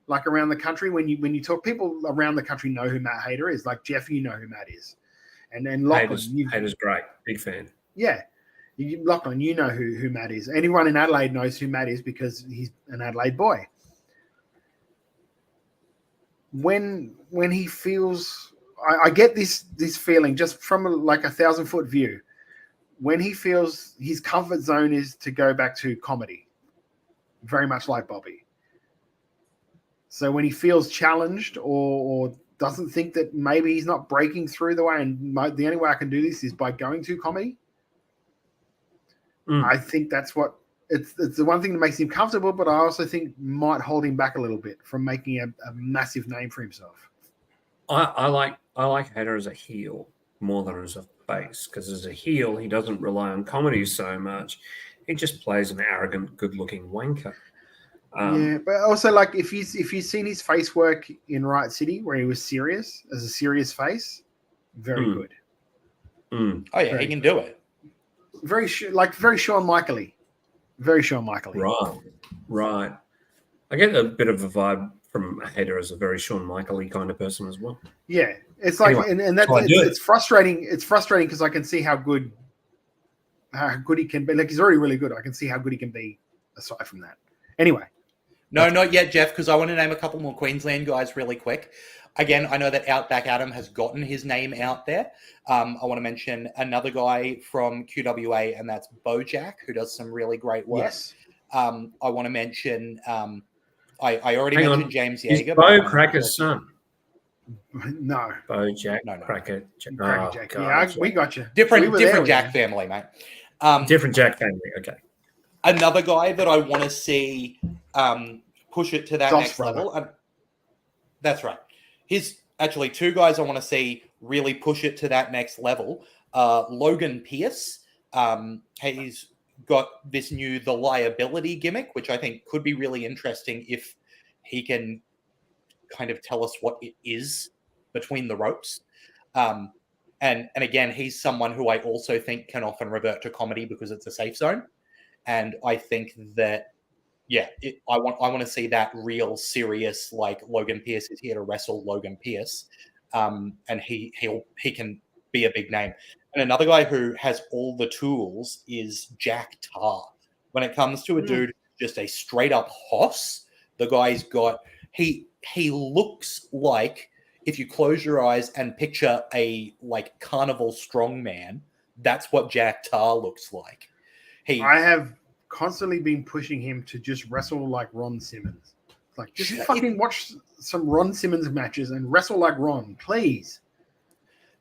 like, around the country. When you talk, people around the country know who Matt Hayter is. Like Jeff, you know who Matt is, and then Lachlan, Hayter's great, big fan. Yeah, Lachlan, you know who Matt is. Anyone in Adelaide knows who Matt is because he's an Adelaide boy. When he feels, I get this feeling just from like 1,000-foot view. When he feels his comfort zone is to go back to comedy, very much like Bobby. So when he feels challenged or doesn't think that maybe he's not breaking through the way, and the only way I can do this is by going to comedy, I think that's what it's the one thing that makes him comfortable, but I also think might hold him back a little bit from making a massive name for himself. I like Hayter as a heel more than as a face, because as a heel, he doesn't rely on comedy so much. He just plays an arrogant, good-looking wanker. But also, like, if you've seen his face work in Riot City, where he was serious as a serious face, very good. Oh yeah, he can do it. Very Shawn Michaels-y. Very Shawn Michaels-y. Right. I get a bit of a vibe from Hayter as a very Shawn Michaels-y kind of person as well. Yeah, it's like, anyway, and that's it's frustrating. It's frustrating because I can see how good he can be. Like, he's already really good. I can see how good he can be aside from that. Anyway. No, not yet, Jeff, because I want to name a couple more Queensland guys really quick. Again, I know that Outback Adam has gotten his name out there. I want to mention another guy from QWA, and that's Bojack, who does some really great work. Yes. I want to mention, I already mentioned James Yeager. Bo Cracker's son. No. Bojack. No. Cracker. Jack. Yeah, we got you. Different Jack family, mate. Different Jack family. Okay. Another guy that I want to see push it to that Josh next brother. level. That's right. Here's actually two guys I want to see really push it to that next level. Logan Pierce. He's got this new The Liability gimmick, which I think could be really interesting if he can kind of tell us what it is between the ropes. And again, he's someone who I also think can often revert to comedy because it's a safe zone. And I think that, I want to see that real serious, like Logan Pierce is here to wrestle Logan Pierce, and he can be a big name. And another guy who has all the tools is Jack Tarr. When it comes to a dude just a straight up hoss, the guy's got he looks like, if you close your eyes and picture a like carnival strongman, that's what Jack Tarr looks like. I have constantly been pushing him to just wrestle like Ron Simmons. Like, just fucking watch some Ron Simmons matches and wrestle like Ron, please.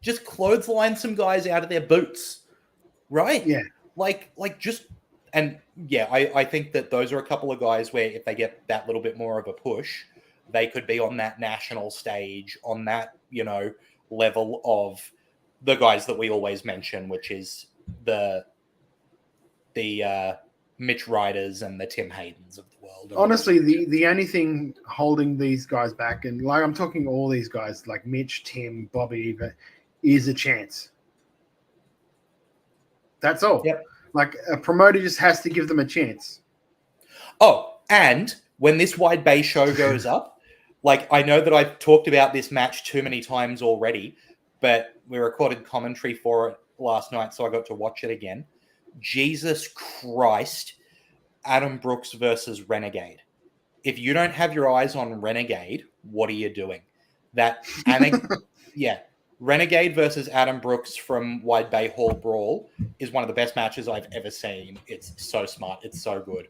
Just clothesline some guys out of their boots, right? Yeah. I think that those are a couple of guys where if they get that little bit more of a push, they could be on that national stage, on that, level of the guys that we always mention, which is the Mitch Ryders and the Tim Haydens of the world. Honestly, the only thing holding these guys back, and like I'm talking all these guys like Mitch, Tim, Bobby, is a chance. That's all. Yep. Like a promoter just has to give them a chance. Oh, and when this Wide Bay show goes up, like I know that I've talked about this match too many times already, but we recorded commentary for it last night, so I got to watch it again. Jesus Christ, Adam Brooks versus Renegade. If you don't have your eyes on Renegade, what are you doing? Renegade versus Adam Brooks from Wide Bay Hall Brawl is one of the best matches I've ever seen. It's so smart. It's so good.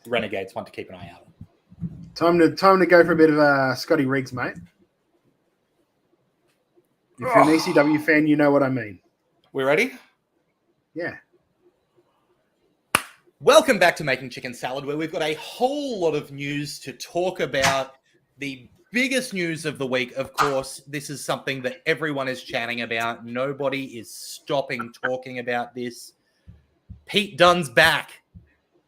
Renegade's one to keep an eye out on. Time to go for a bit of Scotty Riggs, mate. If you're an ECW fan, you know what I mean. We ready? Yeah. Welcome back to Making Chicken Salad, where we've got a whole lot of news to talk about. The biggest news of the week, of course, this is something that everyone is chatting about. Nobody is stopping talking about this. Pete Dunne's back.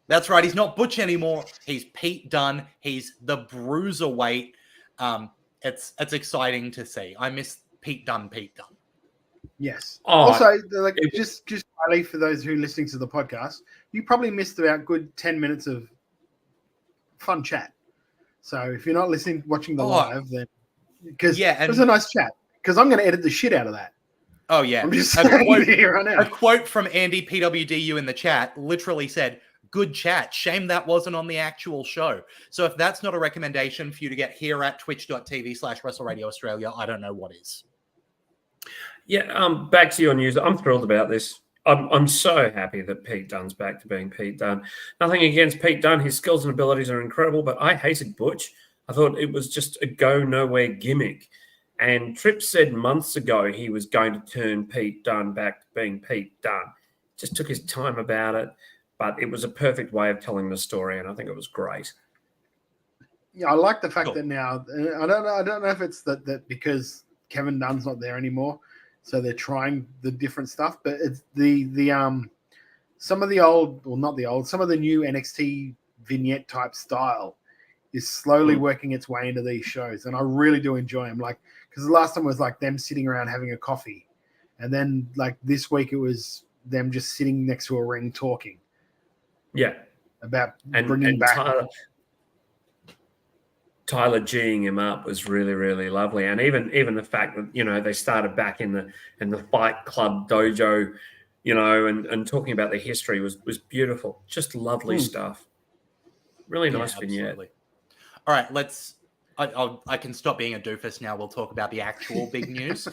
That's right. He's not Butch anymore. He's Pete Dunne. He's the bruiserweight. It's exciting to see. I miss Pete Dunne. Yes. Also, just highly for those who are listening to the podcast, you probably missed about good 10 minutes of fun chat. So if you're not watching the live, then because it was a nice chat. Because I'm going to edit the shit out of that. Oh yeah, I'm just saying here right now. A quote from Andy PWDU in the chat literally said, "Good chat. Shame that wasn't on the actual show." So if that's not a recommendation for you to get here at twitch.tv/WrestleRadio Australia, I don't know what is. Yeah, back to your news. I'm thrilled about this. I'm so happy that Pete Dunne's back to being Pete Dunne. Nothing against Pete Dunne. His skills and abilities are incredible, but I hated Butch. I thought it was just a go-nowhere gimmick. And Tripp said months ago he was going to turn Pete Dunne back to being Pete Dunne. Just took his time about it, but it was a perfect way of telling the story, and I think it was great. Yeah, I like the fact that now I don't know if it's that because Kevin Dunn's not there anymore, so they're trying the different stuff. But it's the some of the old, well, not the old, some of the new NXT vignette type style is slowly working its way into these shows, and I really do enjoy them. Like, because the last time was like them sitting around having a coffee, and then like this week it was them just sitting next to a ring talking. Yeah, about bringing back. Tyler G-ing him up was really, really lovely, and even the fact that they started back in the Fight Club dojo, and talking about the history was beautiful, just lovely stuff. Really nice vignette. Absolutely. All right, I can stop being a doofus now. We'll talk about the actual big news.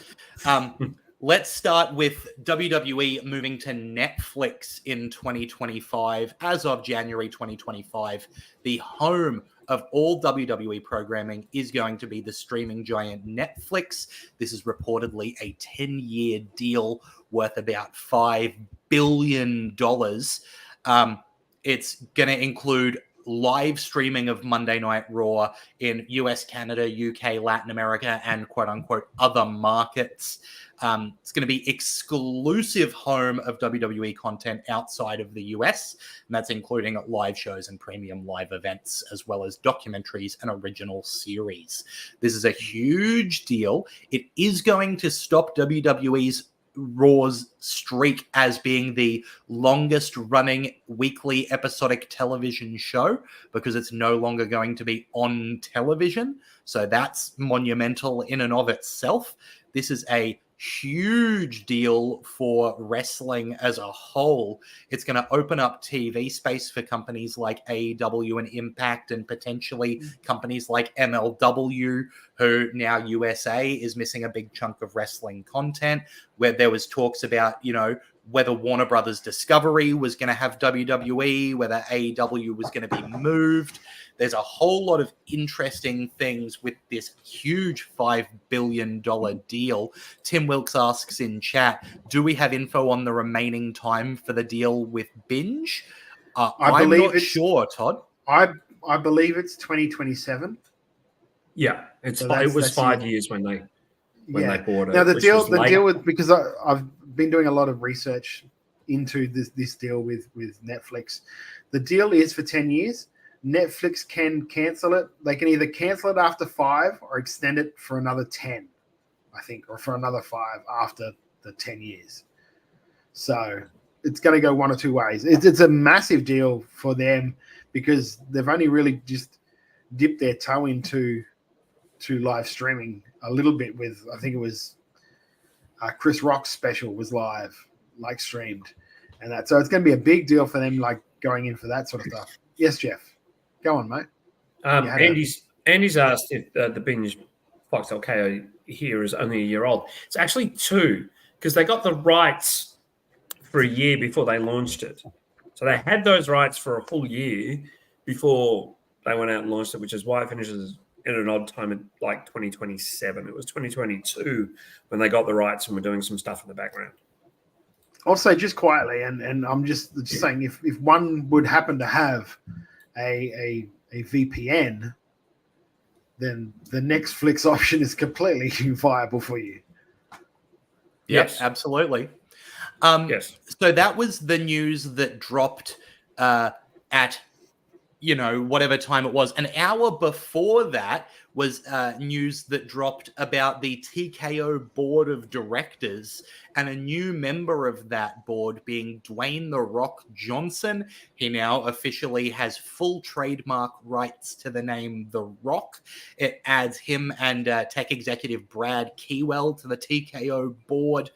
Let's start with WWE moving to Netflix in 2025. As of January 2025, the home of all WWE programming is going to be the streaming giant Netflix. This is reportedly a 10-year deal worth about $5 billion. It's going to include live streaming of Monday Night Raw in US, Canada, UK, Latin America, and quote-unquote other markets. It's going to be exclusive home of WWE content outside of the US, and that's including live shows and premium live events, as well as documentaries and original series. This is a huge deal. It is going to stop WWE's Raw's streak as being the longest running weekly episodic television show, because it's no longer going to be on television. So that's monumental in and of itself. This is a huge deal for wrestling as a whole. It's going to open up TV space for companies like AEW and Impact, and potentially companies like MLW, who now USA is missing a big chunk of wrestling content, where there was talks about, whether Warner Brothers Discovery was going to have WWE, whether AEW was going to be moved. There's a whole lot of interesting things with this huge $5 billion deal. Tim Wilkes asks in chat, do we have info on the remaining time for the deal with Binge? I'm not sure, Todd. I believe it's 2027. Yeah, it was 5 years when they bought it. Now the deal with, because I've been doing a lot of research into this deal with Netflix. The deal is for 10 years. Netflix can cancel it. They can either cancel it after 5 or extend it for another 10, I think, or for another 5 after the 10 years. So it's going to go one or two ways. It's a massive deal for them, because they've only really just dipped their toe into live streaming a little bit with, I think it was Chris Rock's special was live, like streamed, and that. So it's going to be a big deal for them, like going in for that sort of stuff. Yes, Jeff. Go on, mate. Andy's asked if the Binge Foxtel KO here is only a year old. It's actually 2, because they got the rights for a year before they launched it. So they had those rights for a full year before they went out and launched it, which is why it finishes in an odd time at like 2027. It was 2022 when they got the rights and were doing some stuff in the background. Also, just quietly, and I'm just saying, if one would happen to have a VPN, then the Netflix option is completely viable for you. Yes, absolutely. Yes. So that was the news that dropped at whatever time it was. An hour before that was news that dropped about the TKO board of directors, and a new member of that board being Dwayne "The Rock" Johnson. He now officially has full trademark rights to the name The Rock. It adds him and tech executive Brad Keywell to the TKO board.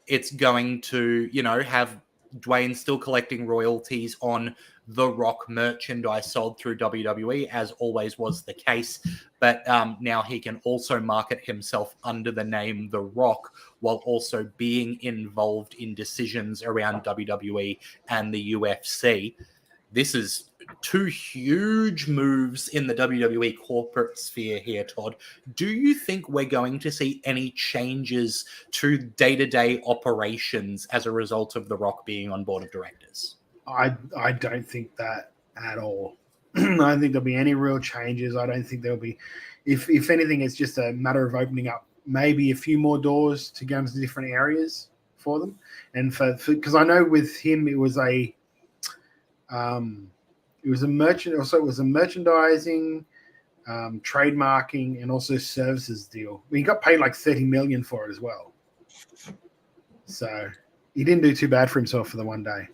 It's going to, have Dwayne still collecting royalties on The Rock merchandise sold through WWE, as always was the case. But now he can also market himself under the name The Rock, while also being involved in decisions around WWE and the UFC. This is 2 huge moves in the WWE corporate sphere here, Todd. Do you think we're going to see any changes to day-to-day operations as a result of The Rock being on board of directors? I don't think that at all. I don't think there'll be any real changes. I don't think there'll be, if anything, it's just a matter of opening up maybe a few more doors to go into different areas for them. And because I know with him it was a merchandising, trademarking, and also services deal. He got paid like $30 million for it as well. So he didn't do too bad for himself for the one day.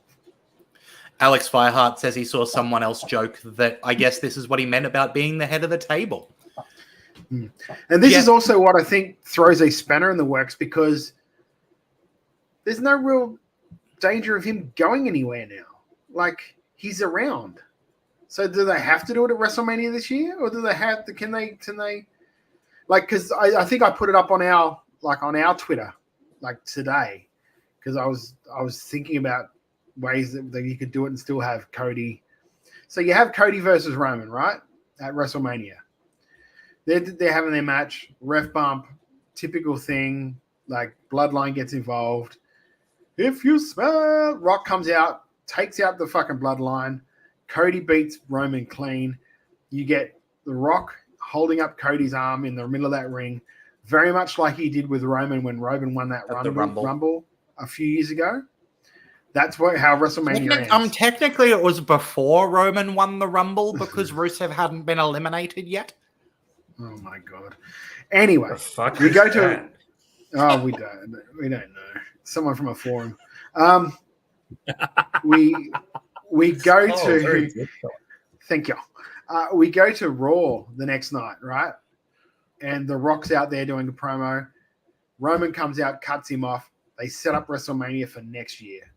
Alex Fireheart says he saw someone else joke that I guess this is what he meant about being the head of the table. And this is also what I think throws a spanner in the works, because there's no real danger of him going anywhere now. Like, he's around. So do they have to do it at WrestleMania this year, or do they have to? Can they? Like, because I think I put it up on our Twitter like today, because I was thinking about ways that you could do it and still have Cody. So you have Cody versus Roman, right, at WrestleMania. They're having their match, ref bump, typical thing. Like, Bloodline gets involved. If you smell, Rock comes out, takes out the fucking bloodline. Cody beats Roman clean. You get The Rock holding up Cody's arm in the middle of that ring, very much like he did with Roman when Roman won that Rumble a few years ago. That's how WrestleMania ends. Technically, it was before Roman won the Rumble because Rusev hadn't been eliminated yet. Oh my god! Anyway, we go to. Oh, we don't know. Someone from a forum. We go to. Thank you. We go to Raw the next night, right? And The Rock's out there doing a promo. Roman comes out, cuts him off. They set up WrestleMania for next year.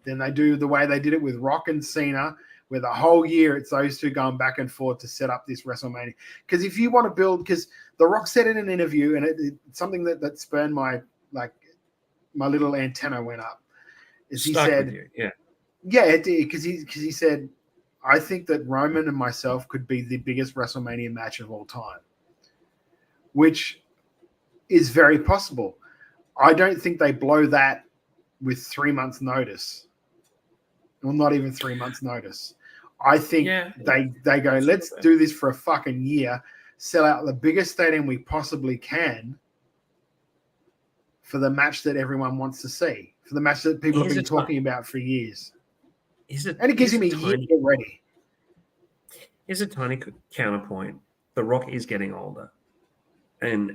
Then they do the way they did it with Rock and Cena, where the whole year it's those two going back and forth to set up this WrestleMania. Because if you want to build, because The Rock said in an interview, and it's something that spurned my little antenna went up. Is he said, yeah, it did, because he said, I think that Roman and myself could be the biggest WrestleMania match of all time, which is very possible. I don't think they blow that with 3 months' notice. Well, not even 3 months' notice. I think they go, let's do this for a fucking year, sell out the biggest stadium we possibly can for the match that everyone wants to see, for the match that people have been talking about for years. And it gives him a year to get ready. Here's a tiny counterpoint. The Rock is getting older. And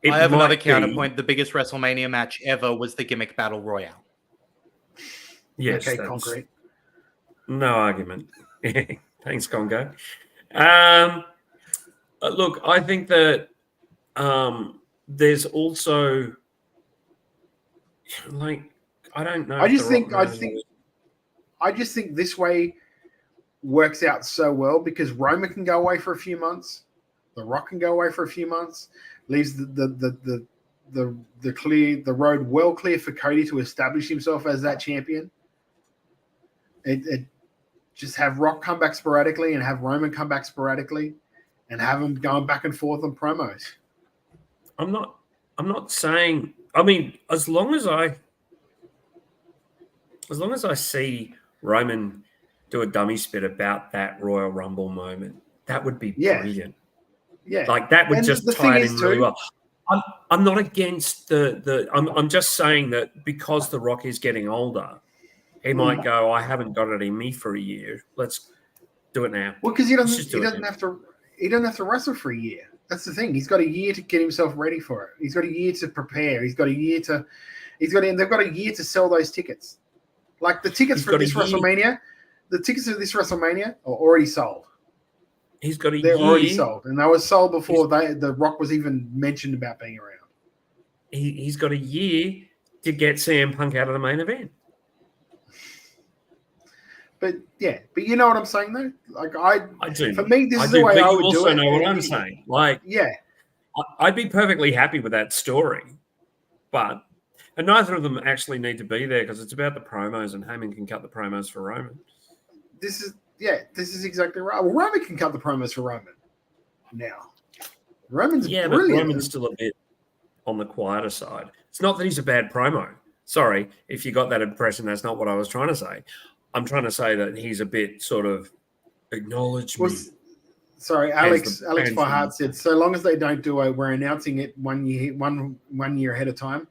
I have another counterpoint. The biggest WrestleMania match ever was the gimmick battle royale. Yes, okay, concrete. No argument. Thanks, Congo. Look, I think that there's also I don't know. I just think this way works out so well because Roman can go away for a few months, The Rock can go away for a few months, leaves the road well clear for Cody to establish himself as that champion. It just have Rock come back sporadically and have Roman come back sporadically, and have them going back and forth on promos. I'm not saying. I mean, as long as I see Roman do a dummy spit about that Royal Rumble moment, that would be brilliant. Yeah, like that would just tie it in really well. I'm not against I'm just saying that because The Rock is getting older, he might go, I haven't got it in me for a year. Let's do it now. Well, because he doesn't have to wrestle for a year. That's the thing. He's got a year to get himself ready for it. He's got a year to prepare. They've got a year to sell those tickets. Like the tickets for this WrestleMania, are already sold. They're already sold, and they were sold before The Rock was even mentioned about being around. He's got a year to get CM Punk out of the main event. But you know what I'm saying though. Like I do. For me, this is the way I would do it. You also know what I'm saying. Like, I'd be perfectly happy with that story, and neither of them actually need to be there because it's about the promos, and Heyman can cut the promos for Roman. This is exactly right. Well, Roman can cut the promos for Roman now. Roman's brilliant. But Roman's still a bit on the quieter side. It's not that he's a bad promo. Sorry, if you got that impression, that's not what I was trying to say. I'm trying to say that he's a bit sort of acknowledge me. Sorry, Alex Farhart said, so long as they don't do we're announcing it one year ahead of time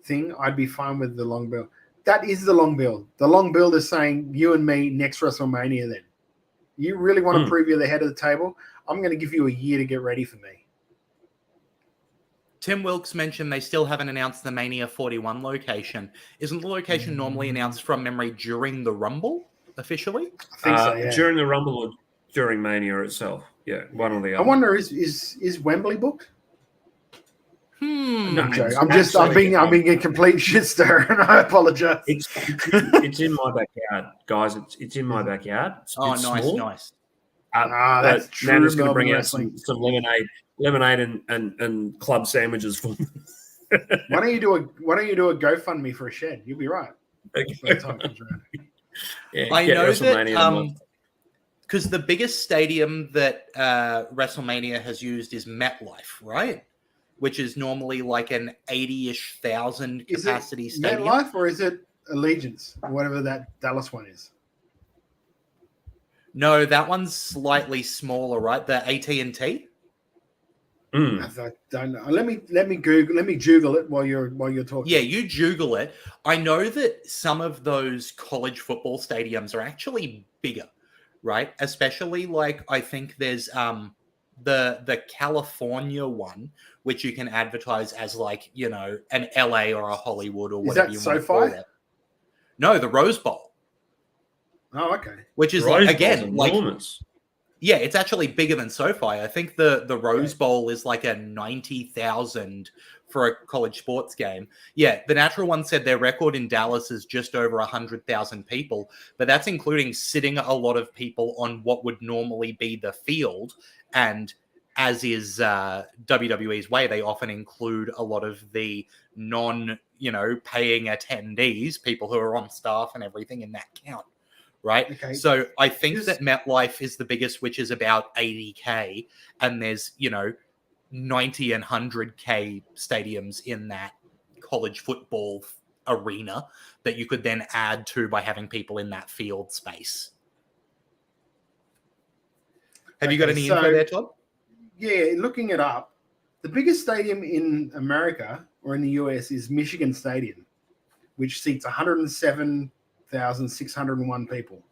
thing, I'd be fine with the long bill. That is the long build. The long build is saying you and me next WrestleMania then. You really want to prove you're the head of the table? I'm going to give you a year to get ready for me. Tim Wilkes mentioned they still haven't announced the Mania 41 location. Isn't the location normally announced from memory during the Rumble, officially? I think so, yeah. During the Rumble or during Mania itself. Yeah, one or the other. I wonder, is Wembley booked? No, I'm being a complete shit stir, and I apologize. It's in my backyard, guys. It's in my backyard. It's nice. That's true. Now just going to bring out some lemonade and club sandwiches for me. Why don't you do a GoFundMe for a shed? You'll be right. I know that because the biggest stadium that WrestleMania has used is MetLife, right? Which is normally like an 80-ish thousand capacity stadium. MetLife or is it Allegiance, whatever that Dallas one is. No, that one's slightly smaller, right? The AT&T. I don't know. Let me Google it while you're talking. Yeah, you Google it. I know that some of those college football stadiums are actually bigger, right? Especially like I think there's the California one, which you can advertise as like, you know, an LA or a Hollywood or whatever you want to call it. No, the Rose Bowl. Oh, okay. Which is Rose like, again, Bowl's like enormous. yeah, it's actually bigger than SoFi. I think the Rose Bowl is like a 90,000 for a college sports game. Yeah, the Natural one said their record in Dallas is just over 100,000 people, but that's including sitting a lot of people on what would normally be the field. And as is WWE's way, they often include a lot of the non-paying attendees, people who are on staff and everything in that count. Right. Okay. So I think that MetLife is the biggest, which is about 80K. And there's, 90 and 100K stadiums in that college football arena that you could then add to by having people in that field space. Have you got any info there, Todd? Yeah, looking it up, the biggest stadium in America or in the US is Michigan Stadium, which seats 107,601 people.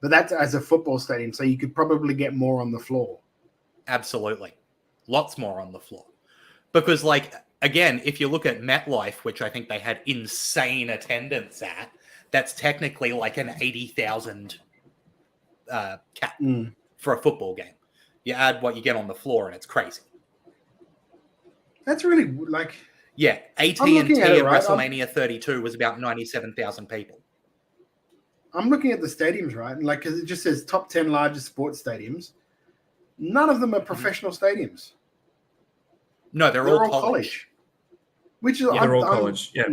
But that's as a football stadium, so you could probably get more on the floor. Absolutely. Lots more on the floor. Because, like, again, if you look at MetLife, which I think they had insane attendance at, that's technically like an 80,000 cap for a football game. You add what you get on the floor, and it's crazy. That's really, like... Yeah, AT&T at WrestleMania 32 was about 97,000 people. I'm looking at the stadiums, right? Like, because it just says top 10 largest sports stadiums. None of them are professional stadiums. No, they're all college. Which is, they're all college. Yeah,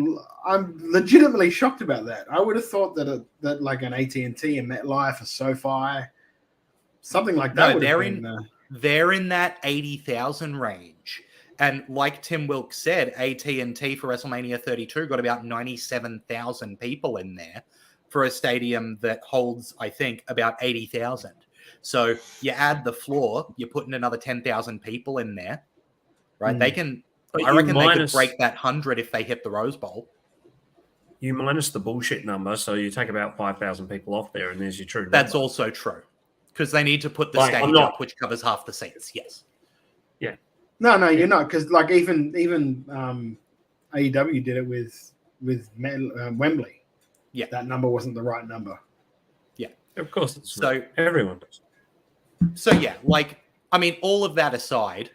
I'm legitimately shocked about that. I would have thought that like an AT&T and MetLife or SoFi, something like that. No, they're in that 80,000 range. And like Tim Wilkes said, AT&T for WrestleMania 32 got about 97,000 people in there for a stadium that holds, I think, about 80,000. So you add the floor, you're putting another 10,000 people in there, right? They can, I reckon they could break that 100 if they hit the Rose Bowl. You minus the bullshit number, so you take about 5,000 people off there, and there's your true number. That's also true, because they need to put the stage up, which covers half the seats, yes. Yeah. No, you're not, because like even AEW did it with Wembley. Yeah, that number wasn't the right number. Yeah, of course. So everyone does. So yeah, like I mean, all of that aside,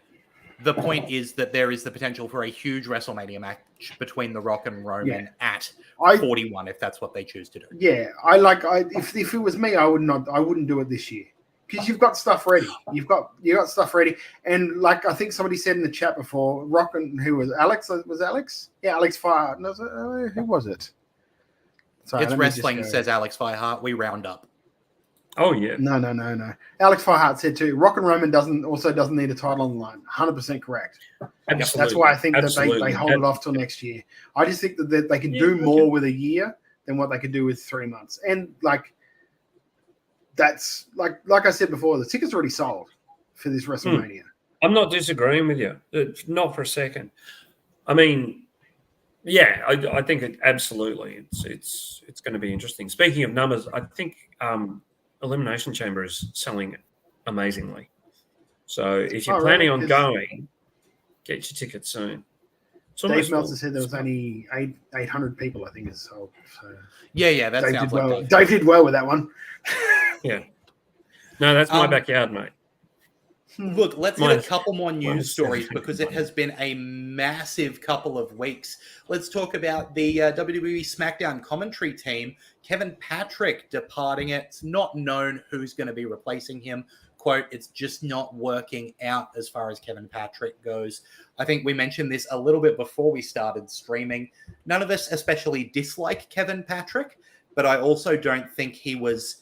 the point is that there is the potential for a huge WrestleMania match between The Rock and Roman at 41, if that's what they choose to do. Yeah, if it was me, I wouldn't do it this year. Because you've got stuff ready. You've got stuff ready. And like I think somebody said in the chat before, Rock and who was Alex? Was Alex? Yeah, Alex Fire. No, who was it? Sorry, it's wrestling, says Alex Firehart. We round up. Oh yeah. No. Alex Firehart said too. Rock and Roman doesn't need a title on the line. 100% correct. Absolutely. That's why I think that they hold it off till next year. I just think that they can do more with a year than what they could do with 3 months. And like that's like I said before, the tickets are already sold for this WrestleMania. I'm not disagreeing with you. Not for a second. I mean, yeah, I think absolutely it's going to be interesting. Speaking of numbers, I think Elimination Chamber is selling amazingly. So if you're planning on going, get your tickets soon. Dave Meltzer said there was only 800 people, I think, is sold. So yeah, that Dave sounds did like Dave did well with that one. Yeah. No, that's my backyard, mate. Look, let's get a couple more news stories because it has been a massive couple of weeks. Let's talk about the WWE SmackDown commentary team. Kevin Patrick departing. It's not known who's going to be replacing him. Quote, it's just not working out as far as Kevin Patrick goes. I think we mentioned this a little bit before we started streaming. None of us especially dislike Kevin Patrick, but I also don't think he was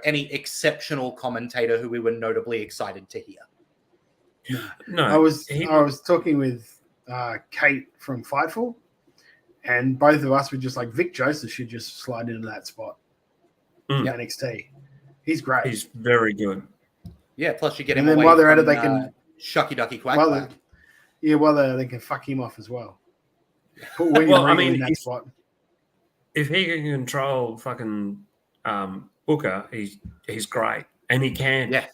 any exceptional commentator who we were notably excited to hear. No, I was talking with Kate from Fightful, And both of us were just like, Vic Joseph should just slide into that spot. NXT. He's great. He's very good. Yeah, plus you get him and then away while they're at from, it, they can Shucky Ducky Quack while Quack. they can fuck him off as well. Put William Regal in that spot. If he can control fucking Booker, he's great, and he can. Yeah.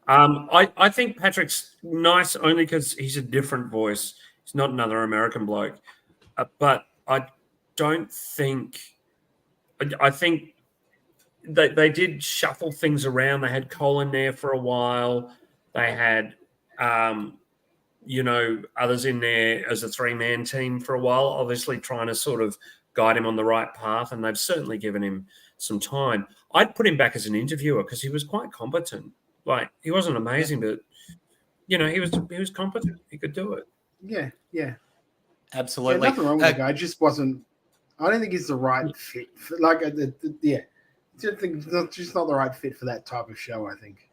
I think Patrick's nice only because he's a different voice. He's not another American bloke. But I don't think. I think they did shuffle things around. They had Cole in there for a while. They had, others in there as a 3-man team for a while, obviously trying to sort of guide him on the right path, and they've certainly given him some time. I'd put him back as an interviewer because he was quite competent. Like, he wasn't amazing, but, he was competent. He could do it. Yeah. Absolutely. Yeah, nothing wrong with the guy. Just wasn't. I don't think he's the right fit. Just not the right fit for that type of show, I think.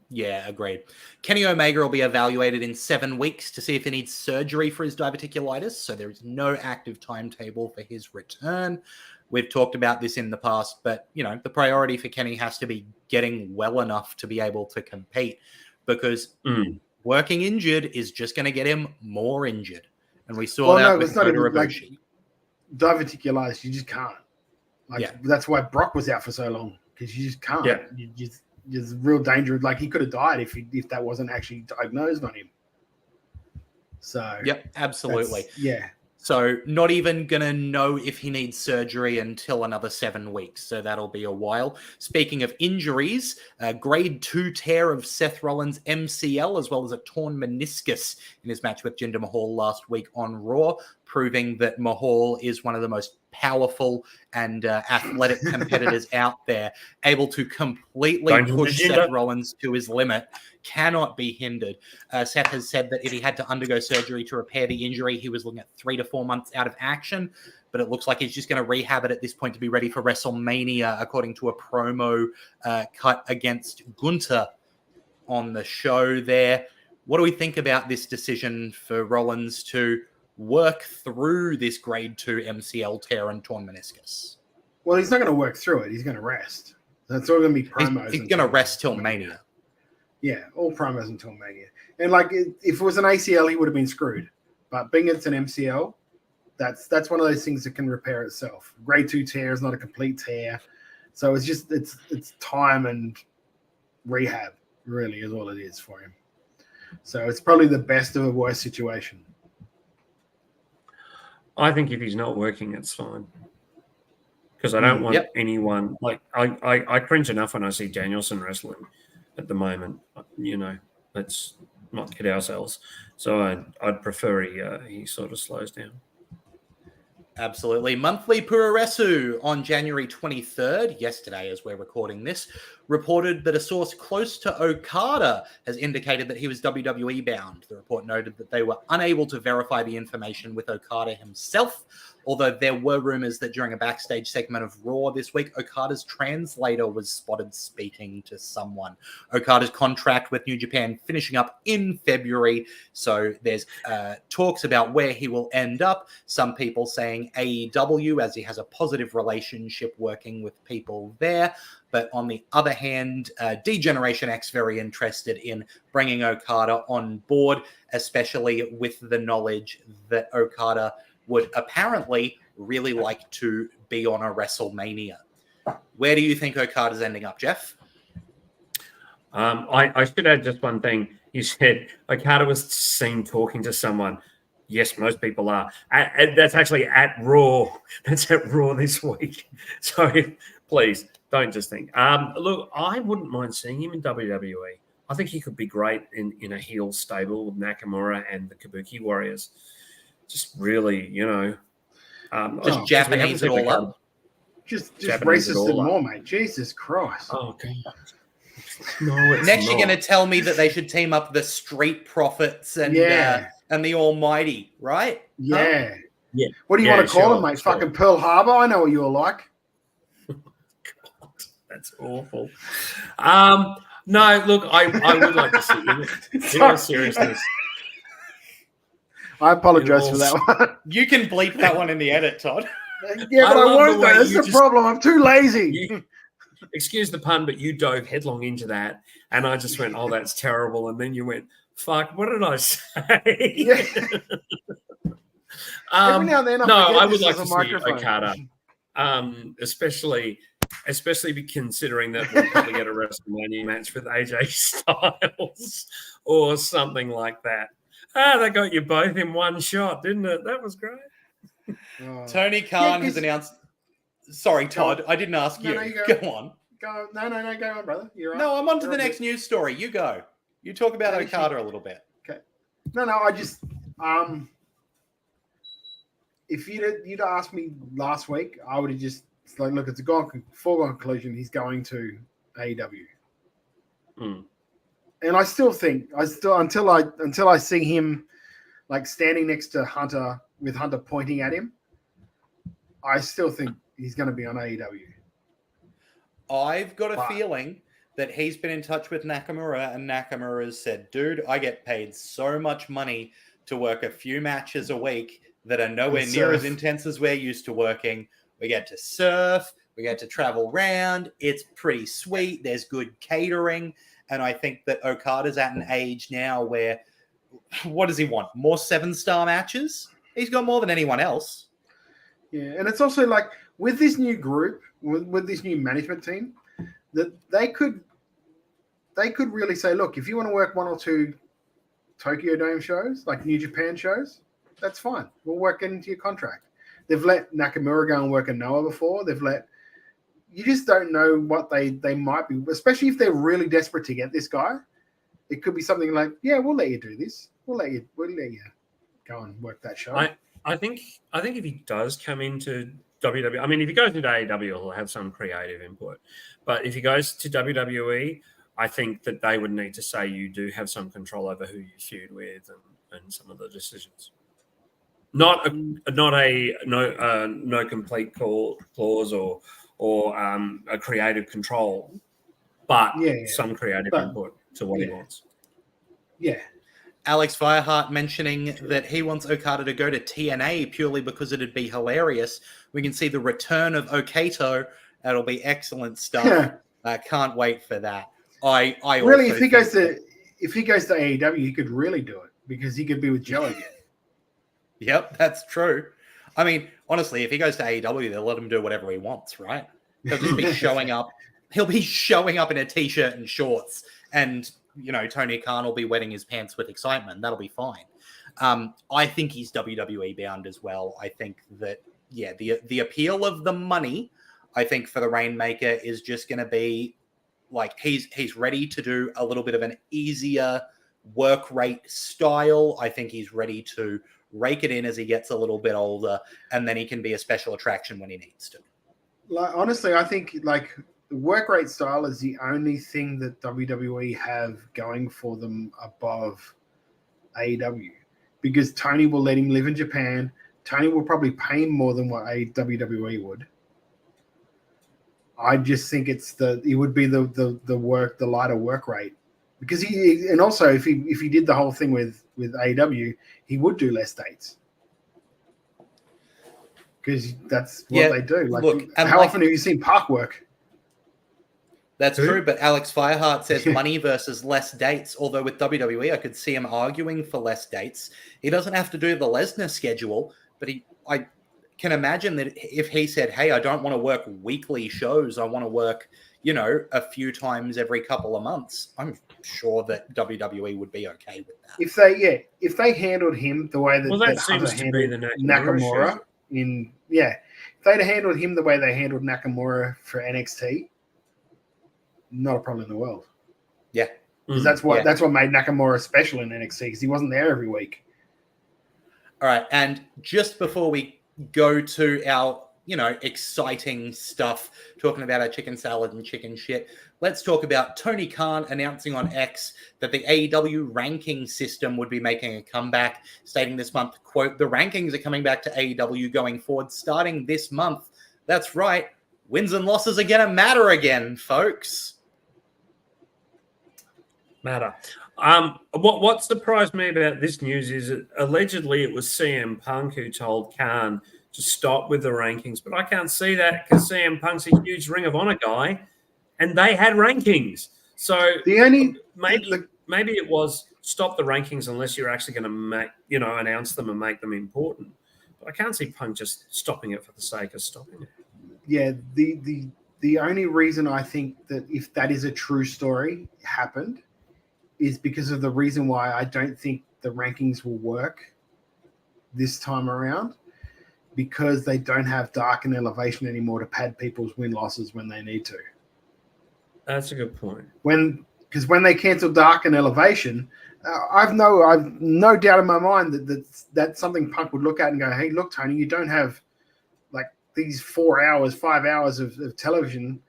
Yeah, agreed. Kenny Omega will be evaluated in 7 weeks to see if he needs surgery for his diverticulitis, so there is no active timetable for his return. We've talked about this in the past, but, the priority for Kenny has to be getting well enough to be able to compete, because working injured is just going to get him more injured. And we saw that with Kota Ibushi. Diverticulitis, you just can't. That's why Brock was out for so long, because you just can't. Yeah. There's real danger. Like, he could have died if that wasn't actually diagnosed on him. So. Yep, absolutely. Yeah. So not even going to know if he needs surgery until another 7 weeks. So that'll be a while. Speaking of injuries, grade 2 tear of Seth Rollins' MCL, as well as a torn meniscus in his match with Jinder Mahal last week on Raw, proving that Mahal is one of the most powerful and athletic competitors out there, able to completely push Seth Rollins to his limit, cannot be hindered. Seth has said that if he had to undergo surgery to repair the injury, he was looking at 3 to 4 months out of action, but it looks like he's just going to rehab it at this point to be ready for WrestleMania, according to a promo cut against Gunther on the show there. What do we think about this decision for Rollins to work through this grade 2 MCL tear and torn meniscus? Well, he's not going to work through it. He's going to rest. That's all going to be promos. He's going to rest till Mania. Yeah, all promos until Mania. And if it was an ACL, he would have been screwed. But being it's an MCL, that's one of those things that can repair itself. Grade 2 tear is not a complete tear. So it's just it's time and rehab, really, is all it is for him. So it's probably the best of a worst situation. I think if he's not working, it's fine. Because I don't want anyone I cringe enough when I see Danielson wrestling at the moment. Let's not kid ourselves. So I'd prefer he sort of slows down. Absolutely. Monthly Puroresu on January 23rd, yesterday as we're recording this, reported that a source close to Okada has indicated that he was WWE bound. The report noted that they were unable to verify the information with Okada himself, although there were rumors that during a backstage segment of Raw this week, Okada's translator was spotted speaking to someone. Okada's contract with New Japan finishing up in February, so there's talks about where he will end up. Some people saying AEW, as he has a positive relationship working with people there. But on the other hand, D-Generation X very interested in bringing Okada on board, especially with the knowledge that Okada would apparently really like to be on a WrestleMania. Where do you think Okada's ending up, Jeff? I should add just one thing. You said Okada was seen talking to someone. Yes, most people are. That's actually at Raw. That's at Raw this week. So please don't just think. Look, I wouldn't mind seeing him in WWE. I think he could be great in a heel stable with Nakamura and the Kabuki Warriors. Just really, just Japanese it all up. Just racist it more, mate. Jesus Christ. Oh, okay. No, next you're going to tell me that they should team up the Street Profits and the Almighty, right? Yeah. Huh? Yeah. What do you want to call them, mate? Sure. Fucking Pearl Harbor? I know what you're like. God, that's awful. No, look, I would like to see you. In all seriousness. I apologize for that one. You can bleep that one in the edit, Todd. Yeah, but I won't. That's the problem. I'm too lazy. Excuse the pun, but you dove headlong into that, and I just went, "Oh, that's terrible." And then you went, "Fuck, what did I say?" Yeah. Every now and then, I would like to see Okada, especially considering that we'll probably get a WrestleMania match with AJ Styles or something like that. They got you both in one shot, didn't it? That was great. Tony Khan has announced. Sorry, Todd, I didn't ask you. No, you go on. Go on, brother. You're right. No, I'm on to the next news story. You go. You talk about Okada a little bit. Okay. No, I just if you'd asked me last week, I would have just look, it's a foregone conclusion. He's going to AEW. And I still think until I see him like standing next to Hunter with Hunter pointing at him, I still think he's going to be on AEW. I've got a feeling that he's been in touch with Nakamura, and Nakamura has said, "Dude, I get paid so much money to work a few matches a week that are nowhere near as intense as we're used to working. We get to surf, we get to travel around. It's pretty sweet. There's good catering." And I think that Okada's at an age now where, what does he want? More 7-star matches? He's got more than anyone else. Yeah, and it's also like with this new group, with this new management team, that they could really say, look, if you want to work 1 or 2 Tokyo Dome shows, like New Japan shows, that's fine. We'll work it into your contract. They've let Nakamura go and work a Noah before. You just don't know what they might be, especially if they're really desperate to get this guy. It could be something like, yeah, we'll let you do this. We'll let you go and work that show. I think if he does come into WWE, I mean, if he goes into AEW, he'll have some creative input. But if he goes to WWE, I think that they would need to say you do have some control over who you feud with and some of the decisions. Not a no complete clause or a creative control, but some creative input to what he wants. Yeah. Alex Fireheart mentioning that he wants Okada to go to TNA purely because it'd be hilarious. We can see the return of Okato. That'll be excellent stuff. Can't wait for that. I really, if he goes to AEW, he could really do it because he could be with Joe again. Yep, that's true. I mean, honestly, if he goes to AEW, they'll let him do whatever he wants, right? He'll just be showing up. He'll be showing up in a t-shirt and shorts, and Tony Khan will be wetting his pants with excitement. That'll be fine. I think he's WWE bound as well. I think that the appeal of the money, I think for the Rainmaker is just going to be like he's ready to do a little bit of an easier work rate style. I think he's ready to rake it in as he gets a little bit older, and then he can be a special attraction when he needs to. Like, honestly, I think like the work rate style is the only thing that WWE have going for them above AEW, because Tony will let him live in Japan. Tony will probably pay him more than what WWE would. I just think it would be the lighter work rate, because and also if he did the whole thing with AEW, he would do less dates. Because that's what they do. Like, look, how often have you seen Park work? That's true, but Alex Fireheart says money versus less dates. Although with WWE, I could see him arguing for less dates. He doesn't have to do the Lesnar schedule, but I can imagine that if he said, "Hey, I don't want to work weekly shows. I want to work, a few times every couple of months," I'm sure that WWE would be okay with that. If they handled him the way that seems to be the Nakamura. If they'd handled him the way they handled Nakamura for NXT, not a problem in the world. Yeah, because that's what made Nakamura special in NXT, because he wasn't there every week. All right, and just before we go to our exciting stuff, talking about our chicken salad and chicken shit, let's talk about Tony Khan announcing on X that the AEW ranking system would be making a comeback, stating this month, quote, "The rankings are coming back to AEW going forward starting this month. That's right. Wins and losses are going to matter again, folks." matter. What surprised me about this news is that allegedly it was CM Punk who told Khan to stop with the rankings, but I can't see that because CM Punk's a huge Ring of Honor guy, and they had rankings. So maybe it was stop the rankings unless you're actually going to announce them and make them important. But I can't see Punk just stopping it for the sake of stopping it. Yeah, the only reason I think that if that is a true story happened is because of the reason why I don't think the rankings will work this time around, because they don't have Dark and Elevation anymore to pad people's win-losses when they need to. That's a good point. Because when they cancel Dark and Elevation, I've no doubt in my mind that that's something Punk would look at and go, hey, look, Tony, you don't have like these 4 hours, 5 hours of television,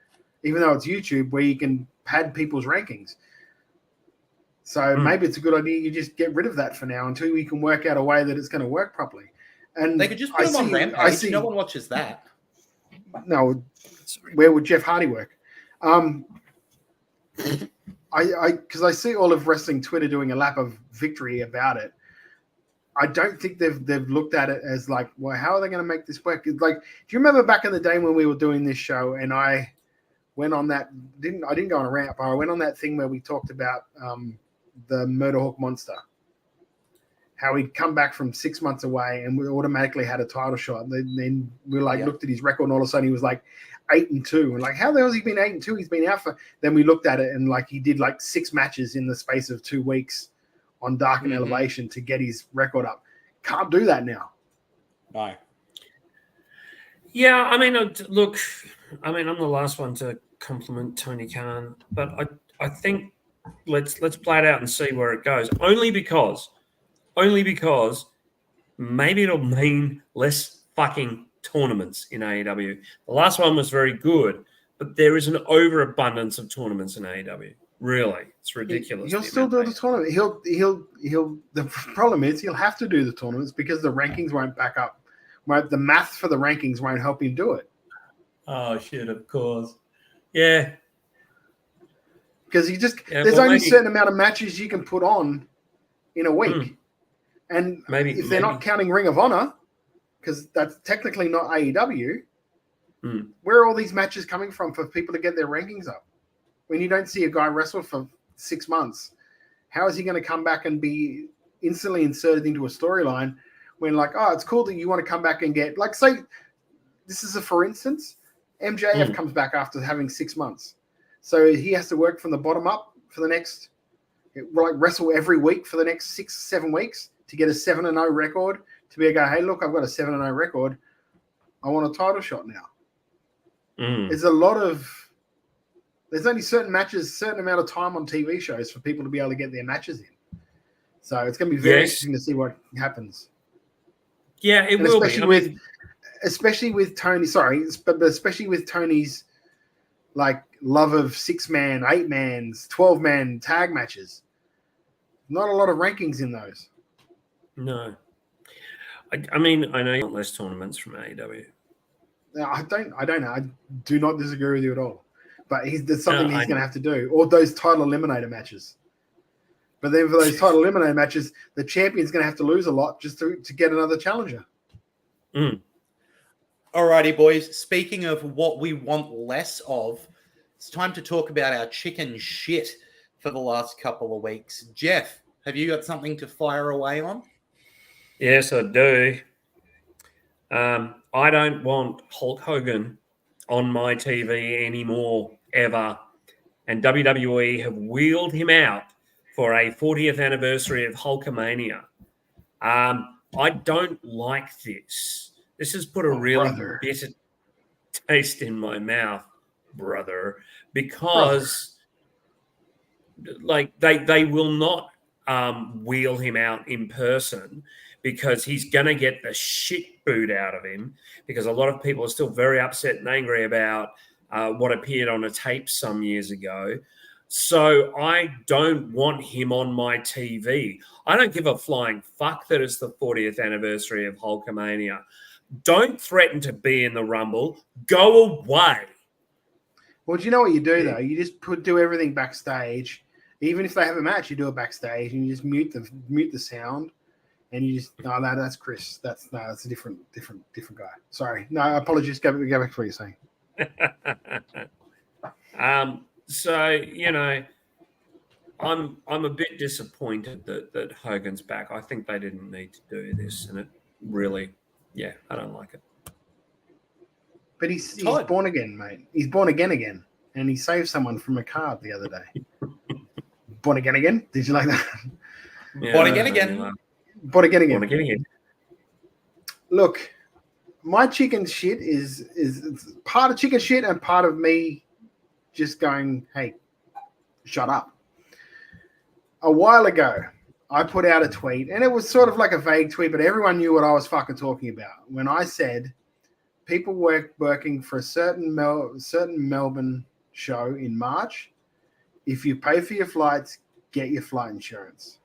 even though it's YouTube, where you can pad people's rankings. So maybe it's a good idea you just get rid of that for now until we can work out a way that it's going to work properly. And they could just put them on Rampage. No one watches that. No, where would Jeff Hardy work? Because I see all of wrestling Twitter doing a lap of victory about it. I don't think they've looked at it as like, well, how are they going to make this work? It's like, do you remember back in the day when we were doing this show and I went on that? I didn't go on a rant, but I went on that thing where we talked about the Murderhawk Monster, how he'd come back from 6 months away and we automatically had a title shot. And then we looked at his record and all of a sudden he was like 8-2. And like, how the hell has he been 8-2? He's been out for. Then we looked at it and like he did like 6 matches in the space of 2 weeks on Dark and Elevation to get his record up. Can't do that now. No. Yeah, I mean, look, I'm the last one to compliment Tony Khan, but I think let's play it out and see where it goes. Only because maybe it'll mean less fucking tournaments in AEW. The last one was very good, but there is an overabundance of tournaments in AEW. Really, it's ridiculous. He'll still do the tournament. He'll. The problem is he'll have to do the tournaments because the rankings won't back up. The math for the rankings won't help him do it. Oh shit! Of course, yeah. Because there's only a certain amount of matches you can put on in a week. And if they're not counting Ring of Honor, because that's technically not AEW, where are all these matches coming from for people to get their rankings up? When you don't see a guy wrestle for 6 months, how is he going to come back and be instantly inserted into a storyline when like, oh, it's cool that you want to come back and get, like, say, this is a for instance, MJF comes back after having 6 months. So he has to work from the bottom up for the next, like wrestle every week for the next 6-7 weeks to get a 7-0 record, to be able to go, hey, look, I've got a 7-0 record. I want a title shot now. There's only certain matches, certain amount of time on TV shows for people to be able to get their matches in. So it's going to be very interesting to see what happens. Yeah, it will be. Especially with Tony, but especially with Tony's like love of 6-man, 8-mans, 12-man tag matches. Not a lot of rankings in those. No. I mean, I know you want less tournaments from AEW. No, I don't know. I do not disagree with you at all. But there's something he's going to have to do. Or those title eliminator matches. But then for those title eliminator matches, the champion's going to have to lose a lot just to get another challenger. Alrighty, boys. Speaking of what we want less of, it's time to talk about our chicken shit for the last couple of weeks. Jeff, have you got something to fire away on? Yes, I do. I don't want Hulk Hogan on my TV anymore, ever. And WWE have wheeled him out for a 40th anniversary of Hulkamania. I don't like this. This has put a really bitter taste in my mouth, brother, because like they will not wheel him out in person, because he's going to get the shit booed out of him, because a lot of people are still very upset and angry about what appeared on a tape some years ago. So I don't want him on my TV. I don't give a flying fuck that it's the 40th anniversary of Hulkamania. Don't threaten to be in the Rumble. Go away. Well, do you know what you do, though? You just do everything backstage. Even if they have a match, you do it backstage and you just mute the sound, and you just that's Chris. That's a different guy. Sorry, no apologies. Go back to what you're saying. So I'm a bit disappointed that Hogan's back. I think they didn't need to do this, and it really, I don't like it. But he's born again, mate. He's born again, and he saved someone from a card the other day. Born again? Did you like that? Yeah, born again. Born again. Look, my chicken shit is part of chicken shit and part of me just going, hey, shut up. A while ago, I put out a tweet, and it was sort of like a vague tweet, but everyone knew what I was fucking talking about. When I said people working for a certain Melbourne show in March, if you pay for your flights, get your flight insurance.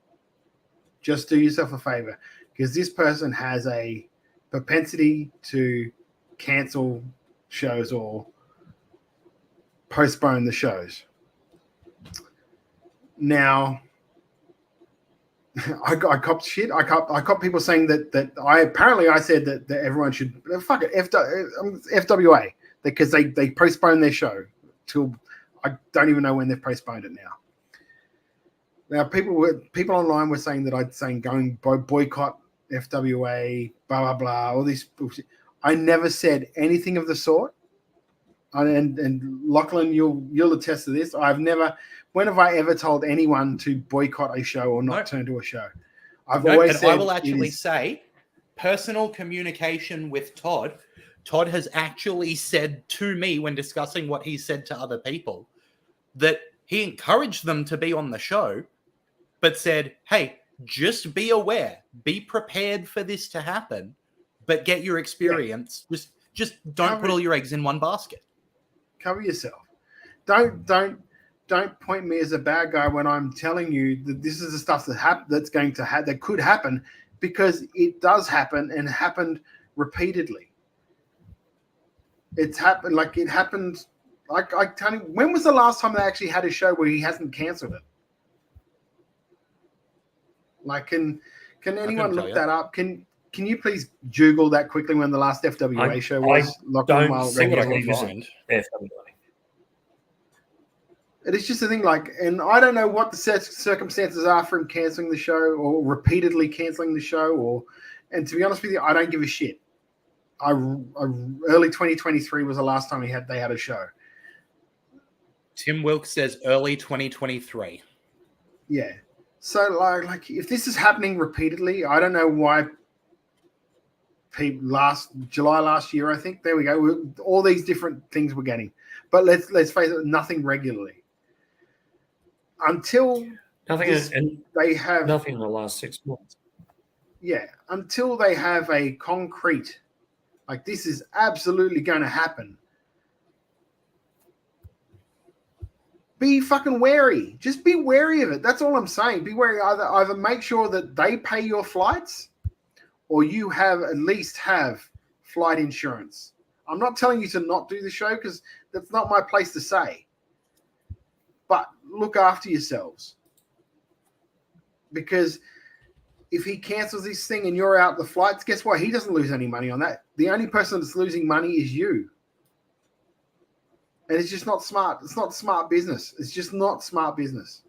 Just do yourself a favor, because this person has a propensity to cancel shows or postpone the shows. Now, I copped shit. I copped people saying that I said that everyone should fuck it FWA, because they postponed their show till I don't even know when they've postponed it now. Now people online were saying that I'd saying going boycott FWA, blah blah blah, all this bullshit. I never said anything of the sort. And Lachlan, you'll attest to this. When have I ever told anyone to boycott a show or not turn to a show? I've always said. I will actually say, personal communication with Todd. Todd has actually said to me when discussing what he said to other people that he encouraged them to be on the show, but said, "Hey, just be aware, be prepared for this to happen, but get your experience. Yeah. Just don't put all your eggs in one basket. Cover yourself. Don't point me as a bad guy when I'm telling you that this is the stuff that could happen, because it does happen and happened repeatedly. It's happened like it happened. Like I tell you, when was the last time they actually had a show where he hasn't cancelled it? Like, can anyone look that up? Can you please Google that quickly when the last FWA show was? I don't see what I can find. FWA. It is just a thing, like, and I don't know what the circumstances are for him cancelling the show or repeatedly cancelling the show, and to be honest with you, I don't give a shit. Early 2023 was the last time they had a show. Tim Wilkes says early 2023. Yeah. So like if this is happening repeatedly, I don't know why July last year, I think, there we go. All these different things we're getting. But let's face it, nothing regularly. Until they have nothing in the last 6 months. Yeah, until they have a concrete, like, this is absolutely going to happen. Be fucking wary. Just be wary of it. That's all I'm saying. Be wary. Either make sure that they pay your flights, or you at least have flight insurance. I'm not telling you to not do the show, because that's not my place to say. But look after yourselves. Because if he cancels this thing and you're out the flights, guess what? He doesn't lose any money on that. The only person that's losing money is you. And it's just not smart. It's not smart business. It's just not smart business.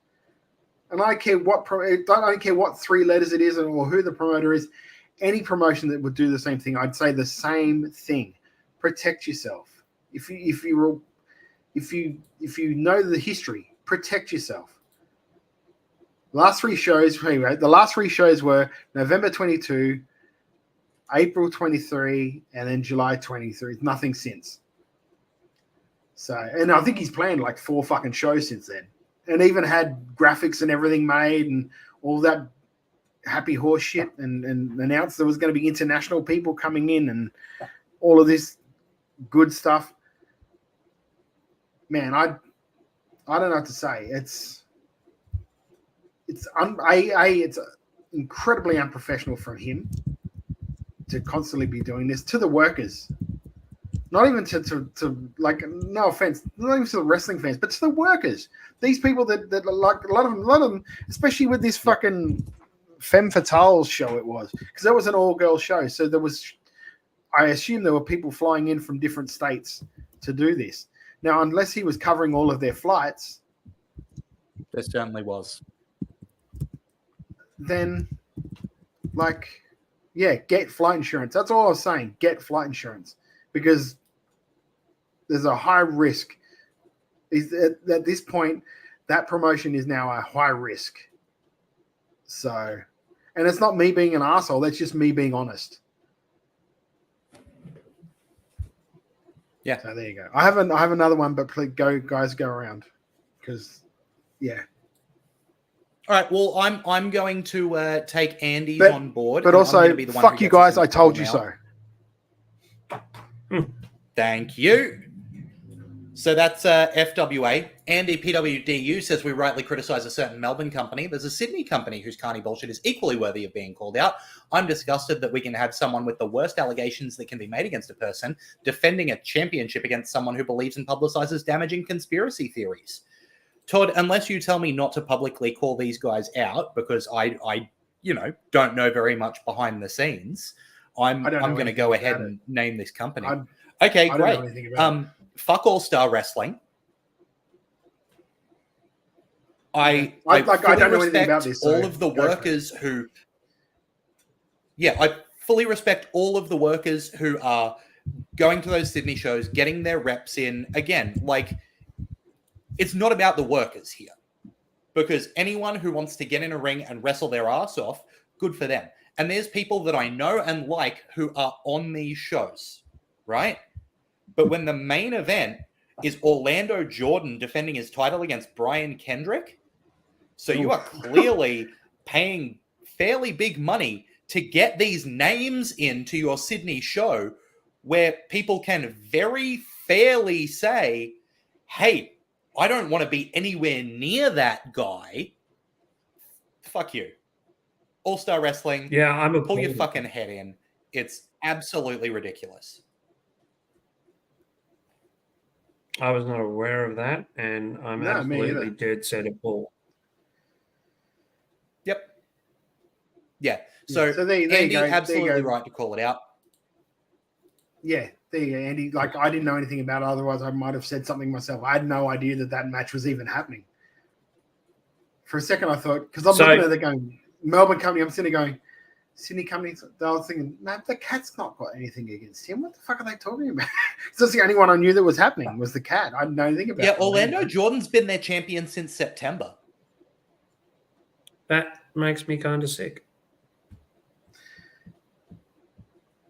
And I don't care what three letters it is or who the promoter is. Any promotion that would do the same thing, I'd say the same thing. Protect yourself. If you know the history, protect yourself. The last three shows were November 22, April 23, and then July 23. Nothing since. So, and I think he's planned like 4 fucking shows since then, and even had graphics and everything made and all that happy horse shit, and announced there was going to be international people coming in and all of this good stuff. Man, I don't know what to say. It's incredibly unprofessional from him to constantly be doing this to the workers. Not even to like, no offense, not even to the wrestling fans, but to the workers. These people that like a lot of them, especially with this fucking Femme Fatale show it was, because that was an all-girl show. So there was, I assume there were people flying in from different states to do this. Now, unless he was covering all of their flights. There certainly was. Then, like, yeah, get flight insurance. That's all I was saying. Get flight insurance. Because there's a high risk. At this point, that promotion is now a high risk. So, and it's not me being an asshole. That's just me being honest. Yeah. So there you go. I have another one, but please go around, because yeah. All right. Well, I'm going to take Andy's on board, but also fuck you guys. I told you so. Thank you. So that's FWA. Andy PWDU says we rightly criticise a certain Melbourne company. There's a Sydney company whose carny bullshit is equally worthy of being called out. I'm disgusted that we can have someone with the worst allegations that can be made against a person defending a championship against someone who believes and publicises damaging conspiracy theories. Todd, unless you tell me not to publicly call these guys out, because I don't know very much behind the scenes, I'm going to go ahead and name this company. Okay, great. Fuck All Star Wrestling. I don't know anything about this. All of the workers who, I fully respect all of the workers who are going to those Sydney shows, getting their reps in. Again, like, it's not about the workers here, because anyone who wants to get in a ring and wrestle their ass off, good for them. And there's people that I know and like who are on these shows, right? But when the main event is Orlando Jordan defending his title against Brian Kendrick, so you are clearly paying fairly big money to get these names into your Sydney show, where people can very fairly say, hey, I don't want to be anywhere near that guy. Fuck you. All-Star Wrestling. Yeah, pull your fucking head in. It's absolutely ridiculous. I was not aware of that, and I'm absolutely dead set at Paul. Yep. Yeah. So there Andy, absolutely right to call it out. Yeah, there you go, Andy. Like, I didn't know anything about it. Otherwise, I might have said something myself. I had no idea that match was even happening. For a second, I thought, because I'm looking at it going, Melbourne company, I'm sitting there going, Sydney company. I was thinking, no, the Cat's not got anything against him. What the fuck are they talking about? That's the only one I knew that was happening was the Cat. I didn't know anything about it. Yeah, Orlando Jordan's been their champion since September. That makes me kind of sick.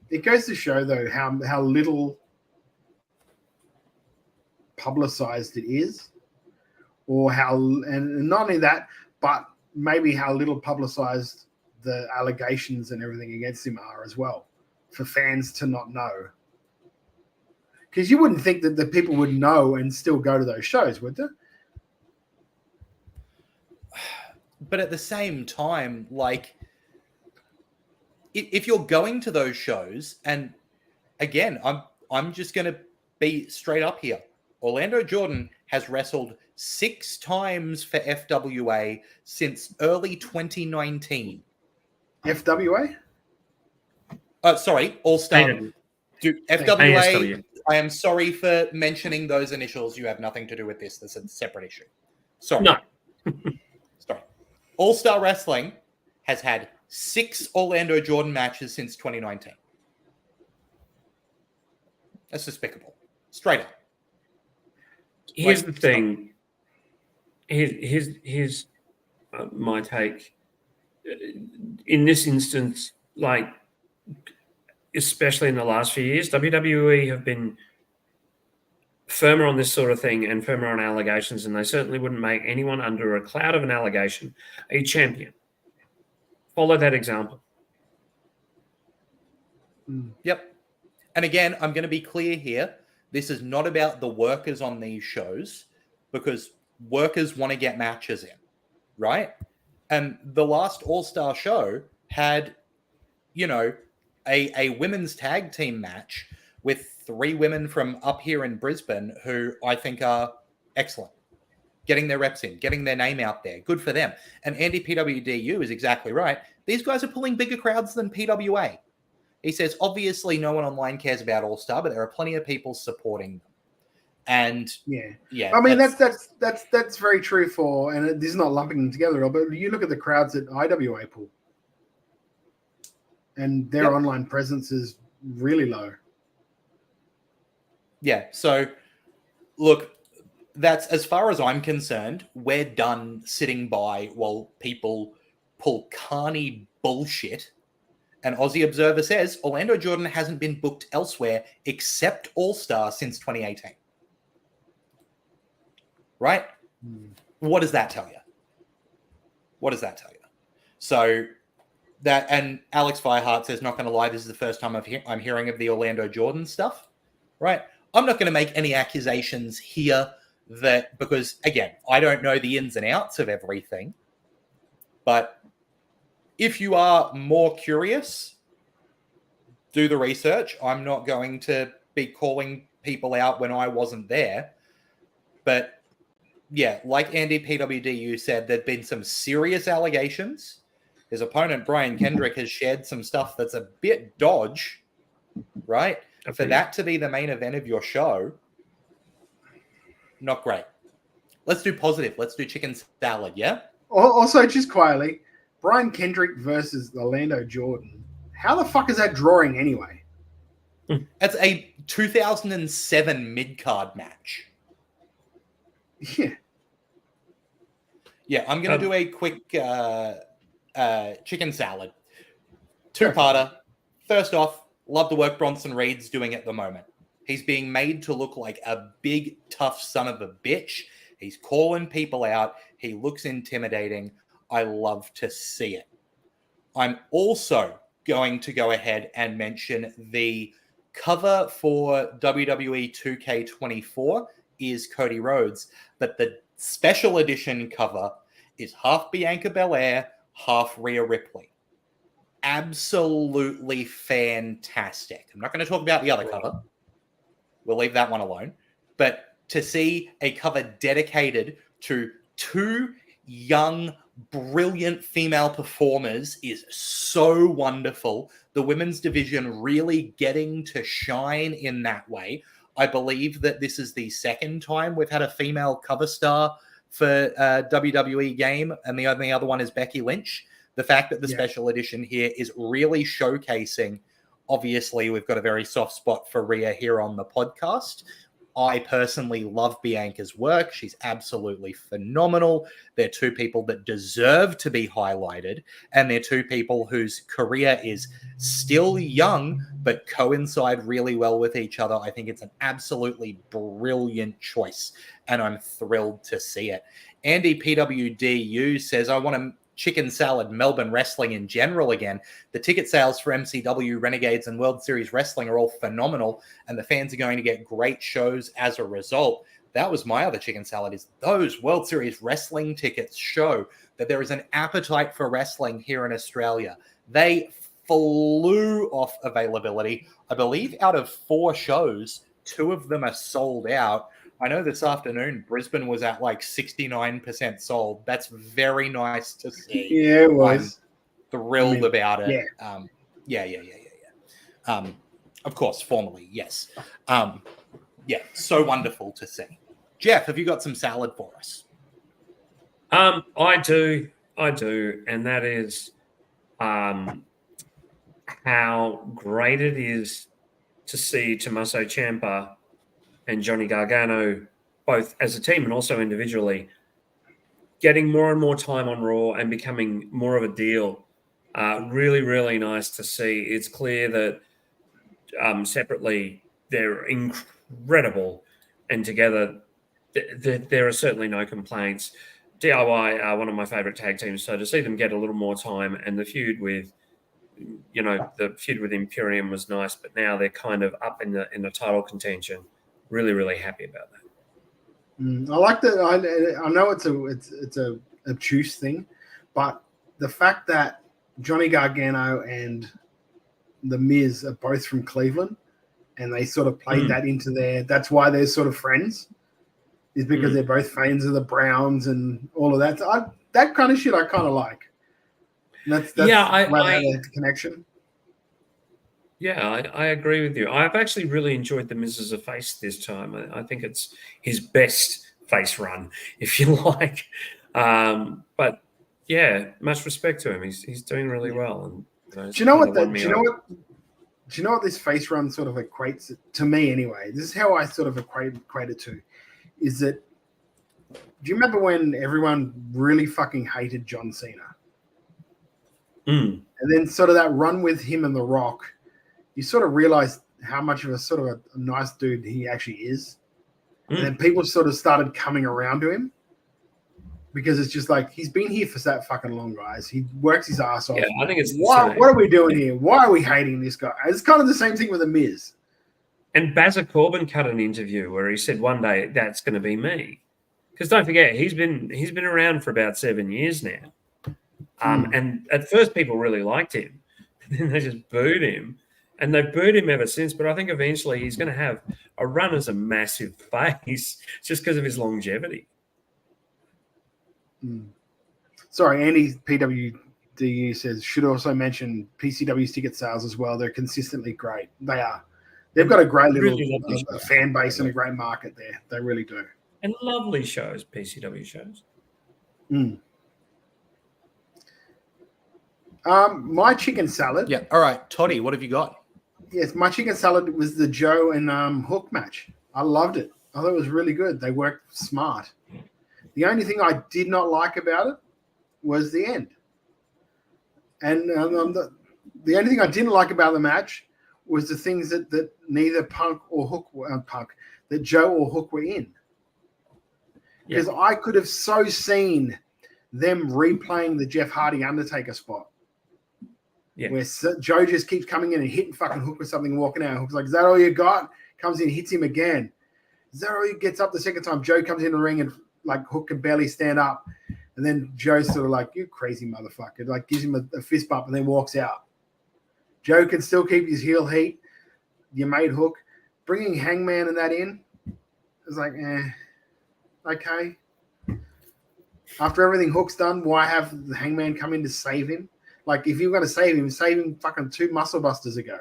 It goes to show, though, how little publicized it is, or and not only that, but maybe how little publicized the allegations and everything against him are as well, for fans to not know. Because you wouldn't think that the people would know and still go to those shows, would they? But at the same time, like, if you're going to those shows, and again, I'm just going to be straight up here. Orlando Jordan has wrestled 6 times for FWA since early 2019. FWA? Sorry, All-Star. Dude, FWA, ASW. I am sorry for mentioning those initials. You have nothing to do with this. That's a separate issue. Sorry. No. Sorry. All-Star Wrestling has had 6 Orlando Jordan matches since 2019. That's despicable. Straight up. Here's the thing. Here's my take. In this instance, like, especially in the last few years, WWE have been firmer on this sort of thing and firmer on allegations, and they certainly wouldn't make anyone under a cloud of an allegation a champion. Follow that example. Yep. And again, I'm going to be clear here. This is not about the workers on these shows, because workers want to get matches in, right? And the last All-Star show had, a women's tag team match with 3 women from up here in Brisbane who I think are excellent. Getting their reps in, getting their name out there. Good for them. And Andy PWDU is exactly right. These guys are pulling bigger crowds than PWA. He says, obviously, no one online cares about All-Star, but there are plenty of people supporting them. And I mean, that's very true for, and this is not lumping them together at all, but you look at the crowds that IWA pull, and their online presence is really low. Yeah. So, look, that's as far as I'm concerned, we're done sitting by while people pull carny bullshit. And Aussie Observer says Orlando Jordan hasn't been booked elsewhere except All-Star since 2018. Right? What does that tell you? What does that tell you? So that, and Alex Firehart says, not going to lie, this is the first time I'm hearing of the Orlando Jordan stuff. Right? I'm not going to make any accusations here that, because again, I don't know the ins and outs of everything. But if you are more curious, do the research. I'm not going to be calling people out when I wasn't there. But yeah, like Andy PWDU said, there've been some serious allegations. His opponent, Brian Kendrick, has shared some stuff that's a bit dodge, right? For that to be the main event of your show, not great. Let's do positive. Let's do chicken salad, yeah? Also, just quietly, Brian Kendrick versus Orlando Jordan. How the fuck is that drawing anyway? It's a 2007 mid-card match. Yeah. Yeah, I'm going to do a quick chicken salad. Two-parter. First off, love the work Bronson Reed's doing at the moment. He's being made to look like a big, tough son of a bitch. He's calling people out. He looks intimidating. I love to see it. I'm also going to go ahead and mention the cover for WWE 2K24 is Cody Rhodes, but the special edition cover is half Bianca Belair, half Rhea Ripley. Absolutely fantastic. I'm not going to talk about the other cover. We'll leave that one alone. But to see a cover dedicated to 2 young, brilliant female performers is so wonderful. The women's division really getting to shine in that way. I believe that this is the second time we've had a female cover star for WWE game, and the only other one is Becky Lynch. The fact that the special edition here is really showcasing, obviously, we've got a very soft spot for Rhea here on the podcast. I personally love Bianca's work. She's absolutely phenomenal. They're 2 people that deserve to be highlighted, and they're 2 people whose career is still young, but coincide really well with each other. I think it's an absolutely brilliant choice, and I'm thrilled to see it. Andy PWDU says, I want to chicken salad Melbourne wrestling in general again. The ticket sales for MCW, Renegades, and World Series Wrestling are all phenomenal, and the fans are going to get great shows as a result. That was my other chicken salad, is those World Series Wrestling tickets show that there is an appetite for wrestling here in Australia. They flew off availability. I believe out of 4 shows, 2 of them are sold out. I know this afternoon Brisbane was at like 69% sold. That's very nice to see. Yeah, it was. I'm thrilled about it. Yeah. Of course, formally, yes. Yeah, so wonderful to see. Jeff, have you got some salad for us? I do, and that is how great it is to see Tommaso Ciampa and Johnny Gargano, both as a team and also individually, getting more and more time on Raw and becoming more of a deal. Really, really nice to see. It's clear that separately they're incredible, and together there are certainly no complaints. DIY are one of my favorite tag teams, so to see them get a little more time, and the feud with Imperium was nice, but now they're kind of up in the title contention. Really, really happy about that. I like that. I know it's a obtuse thing, but the fact that Johnny Gargano and The Miz are both from Cleveland, and they sort of played that into that's why they're sort of friends, is because they're both fans of the Browns and all of that. So that kind of shit I kind of like. And that's I the connection. Yeah, I agree with you. I've actually really enjoyed the Miz as a face this time. I think it's his best face run, if you like. But yeah, much respect to him. He's doing really well. And do you know what this face run sort of equates to me anyway? This is how I sort of equate it to. Is that, do you remember when everyone really fucking hated John Cena? And then sort of that run with him and The Rock, you sort of realize how much of a sort of a nice dude he actually is. And then people sort of started coming around to him because it's just like, he's been here for that fucking long, guys. He works his ass off. Yeah, I think it's what are we doing here? Why are we hating this guy? It's kind of the same thing with The Miz. And Baza Corbin cut an interview where he said one day that's going to be me, because don't forget he's been around for about 7 years now, and at first people really liked him, and then they just booed him, and they've booed him ever since. But I think eventually he's going to have a run as a massive face just because of his longevity. Sorry, Andy PWDU says should also mention PCW's ticket sales as well. They're consistently great. They are. They've got a great little fan base and a great market there. They really do. And lovely shows, PCW shows. My chicken salad. Yeah. All right, Toddy, what have you got? Yes, my chicken salad was the Joe and Hook match. I loved it. I thought it was really good. They worked smart. The only thing I did not like about it was the end. And the only thing I didn't like about the match was the things that neither Punk or Hook that Joe or Hook were in. Because I could have so seen them replaying the Jeff Hardy Undertaker spot. Where Joe just keeps coming in and hitting fucking Hook with something and walking out. Hook's like, is that all you got? Comes in, hits him again. Is that all he gets up the second time? Joe comes in the ring and like Hook can barely stand up. And then Joe's sort of like, you crazy motherfucker. Like gives him a fist bump and then walks out. Joe can still keep his heel heat. You made Hook. Bringing Hangman and that in, it was like, okay. After everything Hook's done, why have the Hangman come in to save him? Like, if you're going to save him fucking 2 muscle busters ago.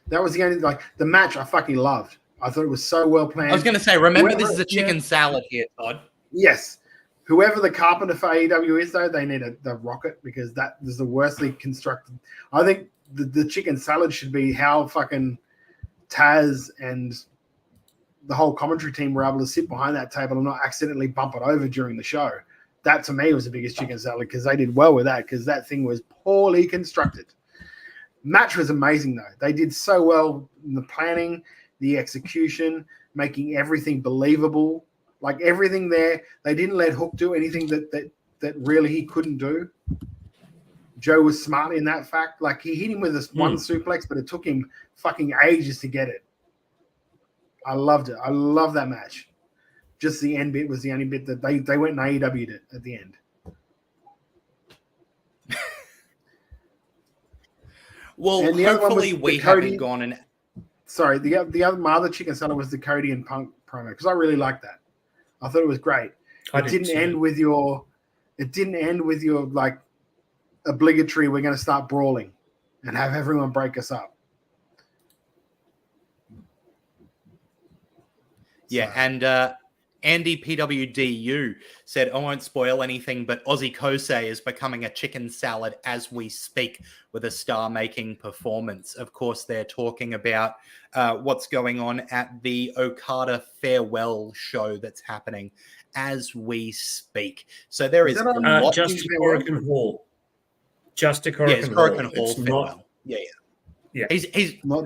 That was the only, like, the match I fucking loved. I thought it was so well planned. I was going to say, remember, this is a chicken salad here, Todd. Yes. Whoever the carpenter for AEW is, though, they need the rocket because that is the worstly constructed. I think the chicken salad should be how fucking Taz and the whole commentary team were able to sit behind that table and not accidentally bump it over during the show. That, to me, was the biggest chicken salad because they did well with that because that thing was poorly constructed. Match was amazing, though. They did so well in the planning, the execution, making everything believable. Like everything there, they didn't let Hook do anything that really he couldn't do. Joe was smart in that fact. Like he hit him with this one suplex, but it took him fucking ages to get it. I loved it. I love that match. Just the end bit was the only bit that they went and AEW'd it at the end. Well, and hopefully we haven't gone and... Sorry, my other chicken salad was the Cody and Punk promo because I really liked that. I thought it was great. It didn't end with your like obligatory. We're going to start brawling and have everyone break us up. Yeah, and Andy PWDU said, I won't spoil anything, but Ozzy Kosei is becoming a chicken salad as we speak with a star-making performance. Of course, they're talking about what's going on at the Okada farewell show that's happening as we speak. So there is just to Korakuen Hall. Just to Korakuen Hall. Korakuen Hall farewell. Yeah.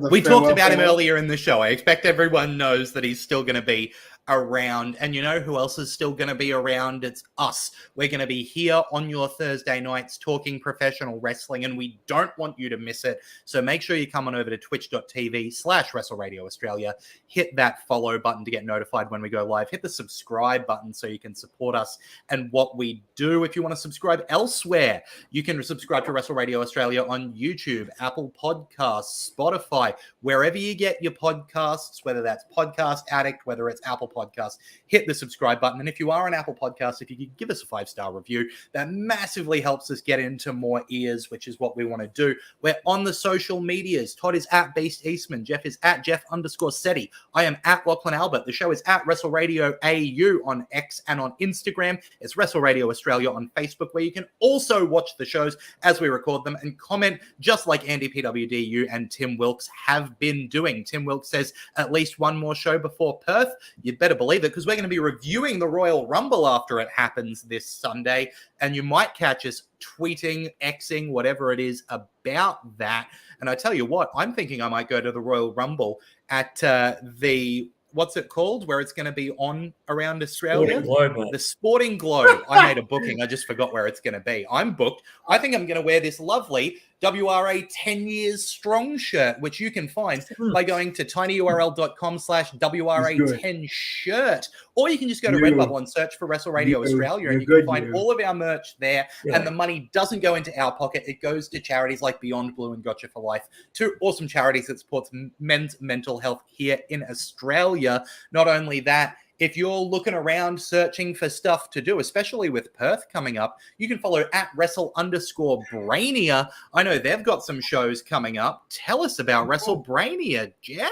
We talked about him earlier in the show. I expect everyone knows that he's still going to be around. And you know who else is still going to be around? It's us. We're going to be here on your Thursday nights talking professional wrestling, and we don't want you to miss it. So make sure you come on over to twitch.tv/WrestleRadioAustralia. Hit that follow button to get notified when we go live. Hit the subscribe button so you can support us and what we do. If you want to subscribe elsewhere, you can subscribe to Wrestle Radio Australia on YouTube, Apple Podcasts, Spotify, wherever you get your podcasts, whether that's Podcast Addict, whether it's Apple Podcasts. Hit the subscribe button. And if you are an Apple Podcast, if you could give us a 5-star review, that massively helps us get into more ears, which is what we want to do. We're on the social medias. Todd is at Beast Eastman. Jeff is at Jeff_Seti. I am at Lachlan Albert. The show is at Wrestle Radio AU on X and on Instagram. It's Wrestle Radio Australia on Facebook, where you can also watch the shows as we record them and comment, just like Andy PWDU and Tim Wilkes have been doing. Tim Wilkes says at least one more show before Perth. You'd better believe it, because we're going to be reviewing the Royal Rumble after it happens this Sunday, and you might catch us tweeting, Xing, whatever it is about that. And I tell you what, I'm thinking I might go to the Royal Rumble at the... what's it called, where it's going to be on around Australia? Sporting Globe, the Sporting Globe. I made a booking. I just forgot where it's going to be. I'm booked. I think I'm going to wear this lovely WRA 10 years strong shirt, which you can find by going to tinyurl.com/WRA10 shirt. Or you can just go to Redbubble and search for Wrestle Radio Australia, and you can find all of our merch there. Yeah. And the money doesn't go into our pocket. It goes to charities like Beyond Blue and Gotcha for Life, two awesome charities that supports men's mental health here in Australia. Not only that, if you're looking around searching for stuff to do, especially with Perth coming up, you can follow at Wrestle_Brainia. I know they've got some shows coming up. Tell us about WrestleBrainia, Jeff.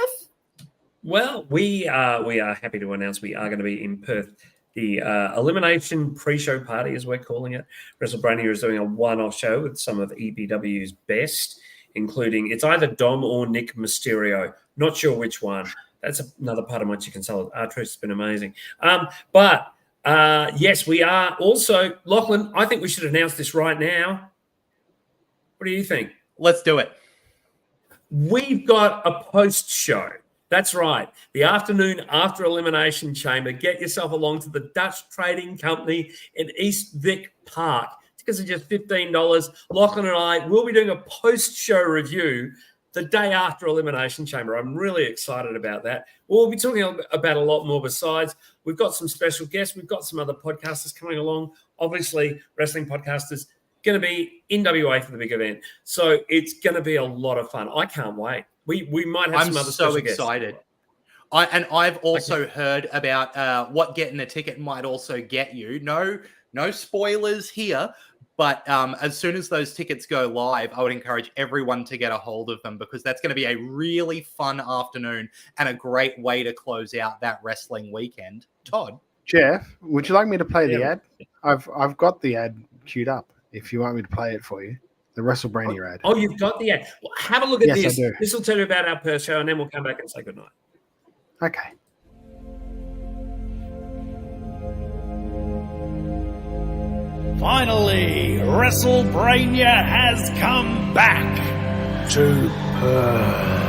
Well, we are happy to announce we are going to be in Perth. The elimination pre-show party, as we're calling it. WrestleBrainia is doing a one-off show with some of EPW's best, including it's either Dom or Nick Mysterio. Not sure which one. That's another part of my chicken salad. R-Truth has been amazing. But yes, we are also, Lachlan, I think we should announce this right now. What do you think? Let's do it. We've got a post-show. That's right. The afternoon after Elimination Chamber. Get yourself along to the Dutch Trading Company in East Vic Park. Tickets are just $15. Lachlan and I will be doing a post-show review the day after Elimination Chamber. I'm really excited about that. We'll be talking about a lot more besides. We've got some special guests. We've got some other podcasters coming along. Obviously, wrestling podcasters going to be in WA for the big event. So it's going to be a lot of fun. I can't wait. We might have some other special guests. I'm so excited. I've also heard about what getting a ticket might also get you. No spoilers here. But as soon as those tickets go live, I would encourage everyone to get a hold of them, because that's going to be a really fun afternoon and a great way to close out that wrestling weekend. Todd? Jeff, would you like me to play the ad? I've got the ad queued up if you want me to play it for you. The WrestleBrainia ad. Oh, you've got the ad. Well, have a look at this. I do. This will tell you about our Perth show, and then we'll come back and say goodnight. Okay. Finally, WrestleBrainia has come back to Perth.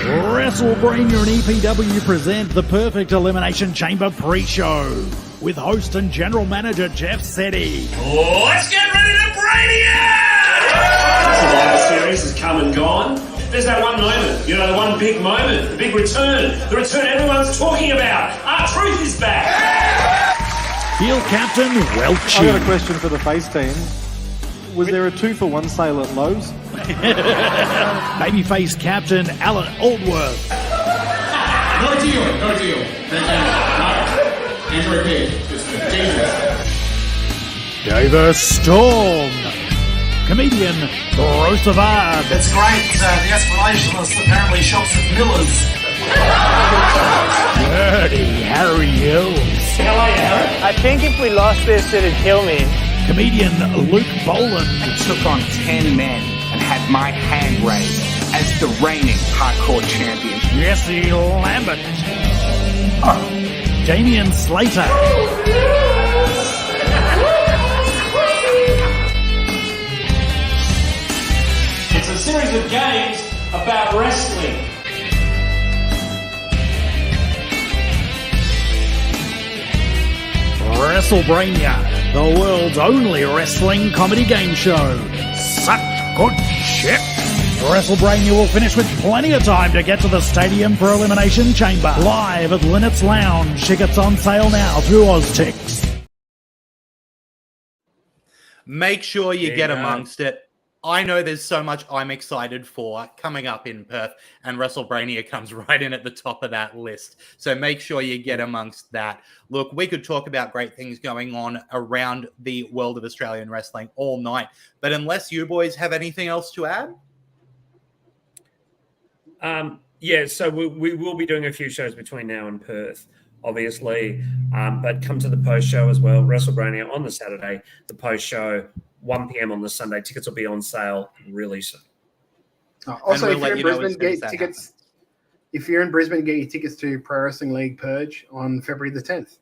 WrestleBrainia and EPW present the Perfect Elimination Chamber pre-show with host and general manager Jeff Seti. Let's get ready to Brainia! The Survivor Series has come and gone. There's that one moment, the one big moment, the big return, the return everyone's talking about. R-Truth is back. Heel Captain Welch. I got a question for the face team. Was there a 2-for-1 sale at Lowe's? Babyface Captain Alan Aldworth. No deal. Andrew Page. It's dangerous. Davis Storm. Comedian Rosa Vard. It's great. The Aspirationalist apparently shops at Miller's. Dirty Harry Hills. How are you, Harry? I think if we lost this, it'd kill me. Comedian Luke Boland. I took on 10 men and had my hand raised as the reigning hardcore champion. Jesse Lambert. Damian Slater. It's a series of games about wrestling. WrestleBrania, the world's only wrestling comedy game show. Suck good shit. WrestleBrania will finish with plenty of time to get to the Stadium for Elimination Chamber. Live at Linnet's Lounge. Tickets on sale now through OzTix. Make sure you get amongst it. I know there's so much I'm excited for coming up in Perth, and WrestleBrania comes right in at the top of that list. So make sure you get amongst that. Look, we could talk about great things going on around the world of Australian wrestling all night, but unless you boys have anything else to add? So we will be doing a few shows between now and Perth, obviously, but come to the post-show as well. WrestleBrania on the Saturday, the post-show, 1 p.m. on the Sunday. Tickets will be on sale really soon. Also, if you're in Brisbane, get tickets. If you're in Brisbane, get your tickets to Pro Wrestling League Purge on February the 10th.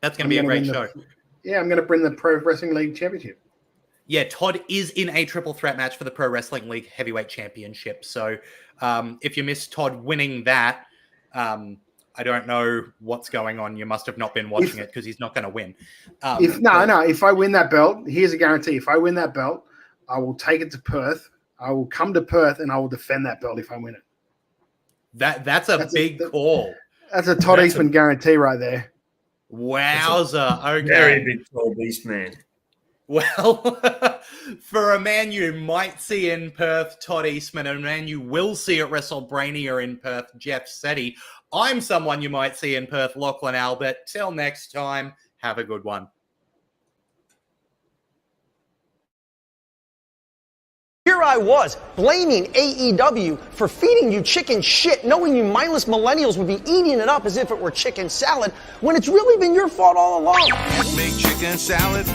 That's going to be a great show. I'm going to bring the Pro Wrestling League Championship. Yeah, Todd is in a triple threat match for the Pro Wrestling League Heavyweight Championship. So if you miss Todd winning that, I don't know what's going on. You must have not been watching it because he's not going to win. If I win that belt, here's a guarantee. If I win that belt, I will take it to Perth. I will come to Perth and I will defend that belt if I win it. That's a big call. That's a Todd Eastman guarantee right there. Wowza. Okay. Very big tall beast man. Well, for a man you might see in Perth, Todd Eastman, and a man you will see at WrestleBrania in Perth, Jeff Setti, I'm someone you might see in Perth, Lachlan Albert. Till next time, have a good one. Here I was, blaming AEW for feeding you chicken shit, knowing you mindless millennials would be eating it up as if it were chicken salad, when it's really been your fault all along. Make chicken salad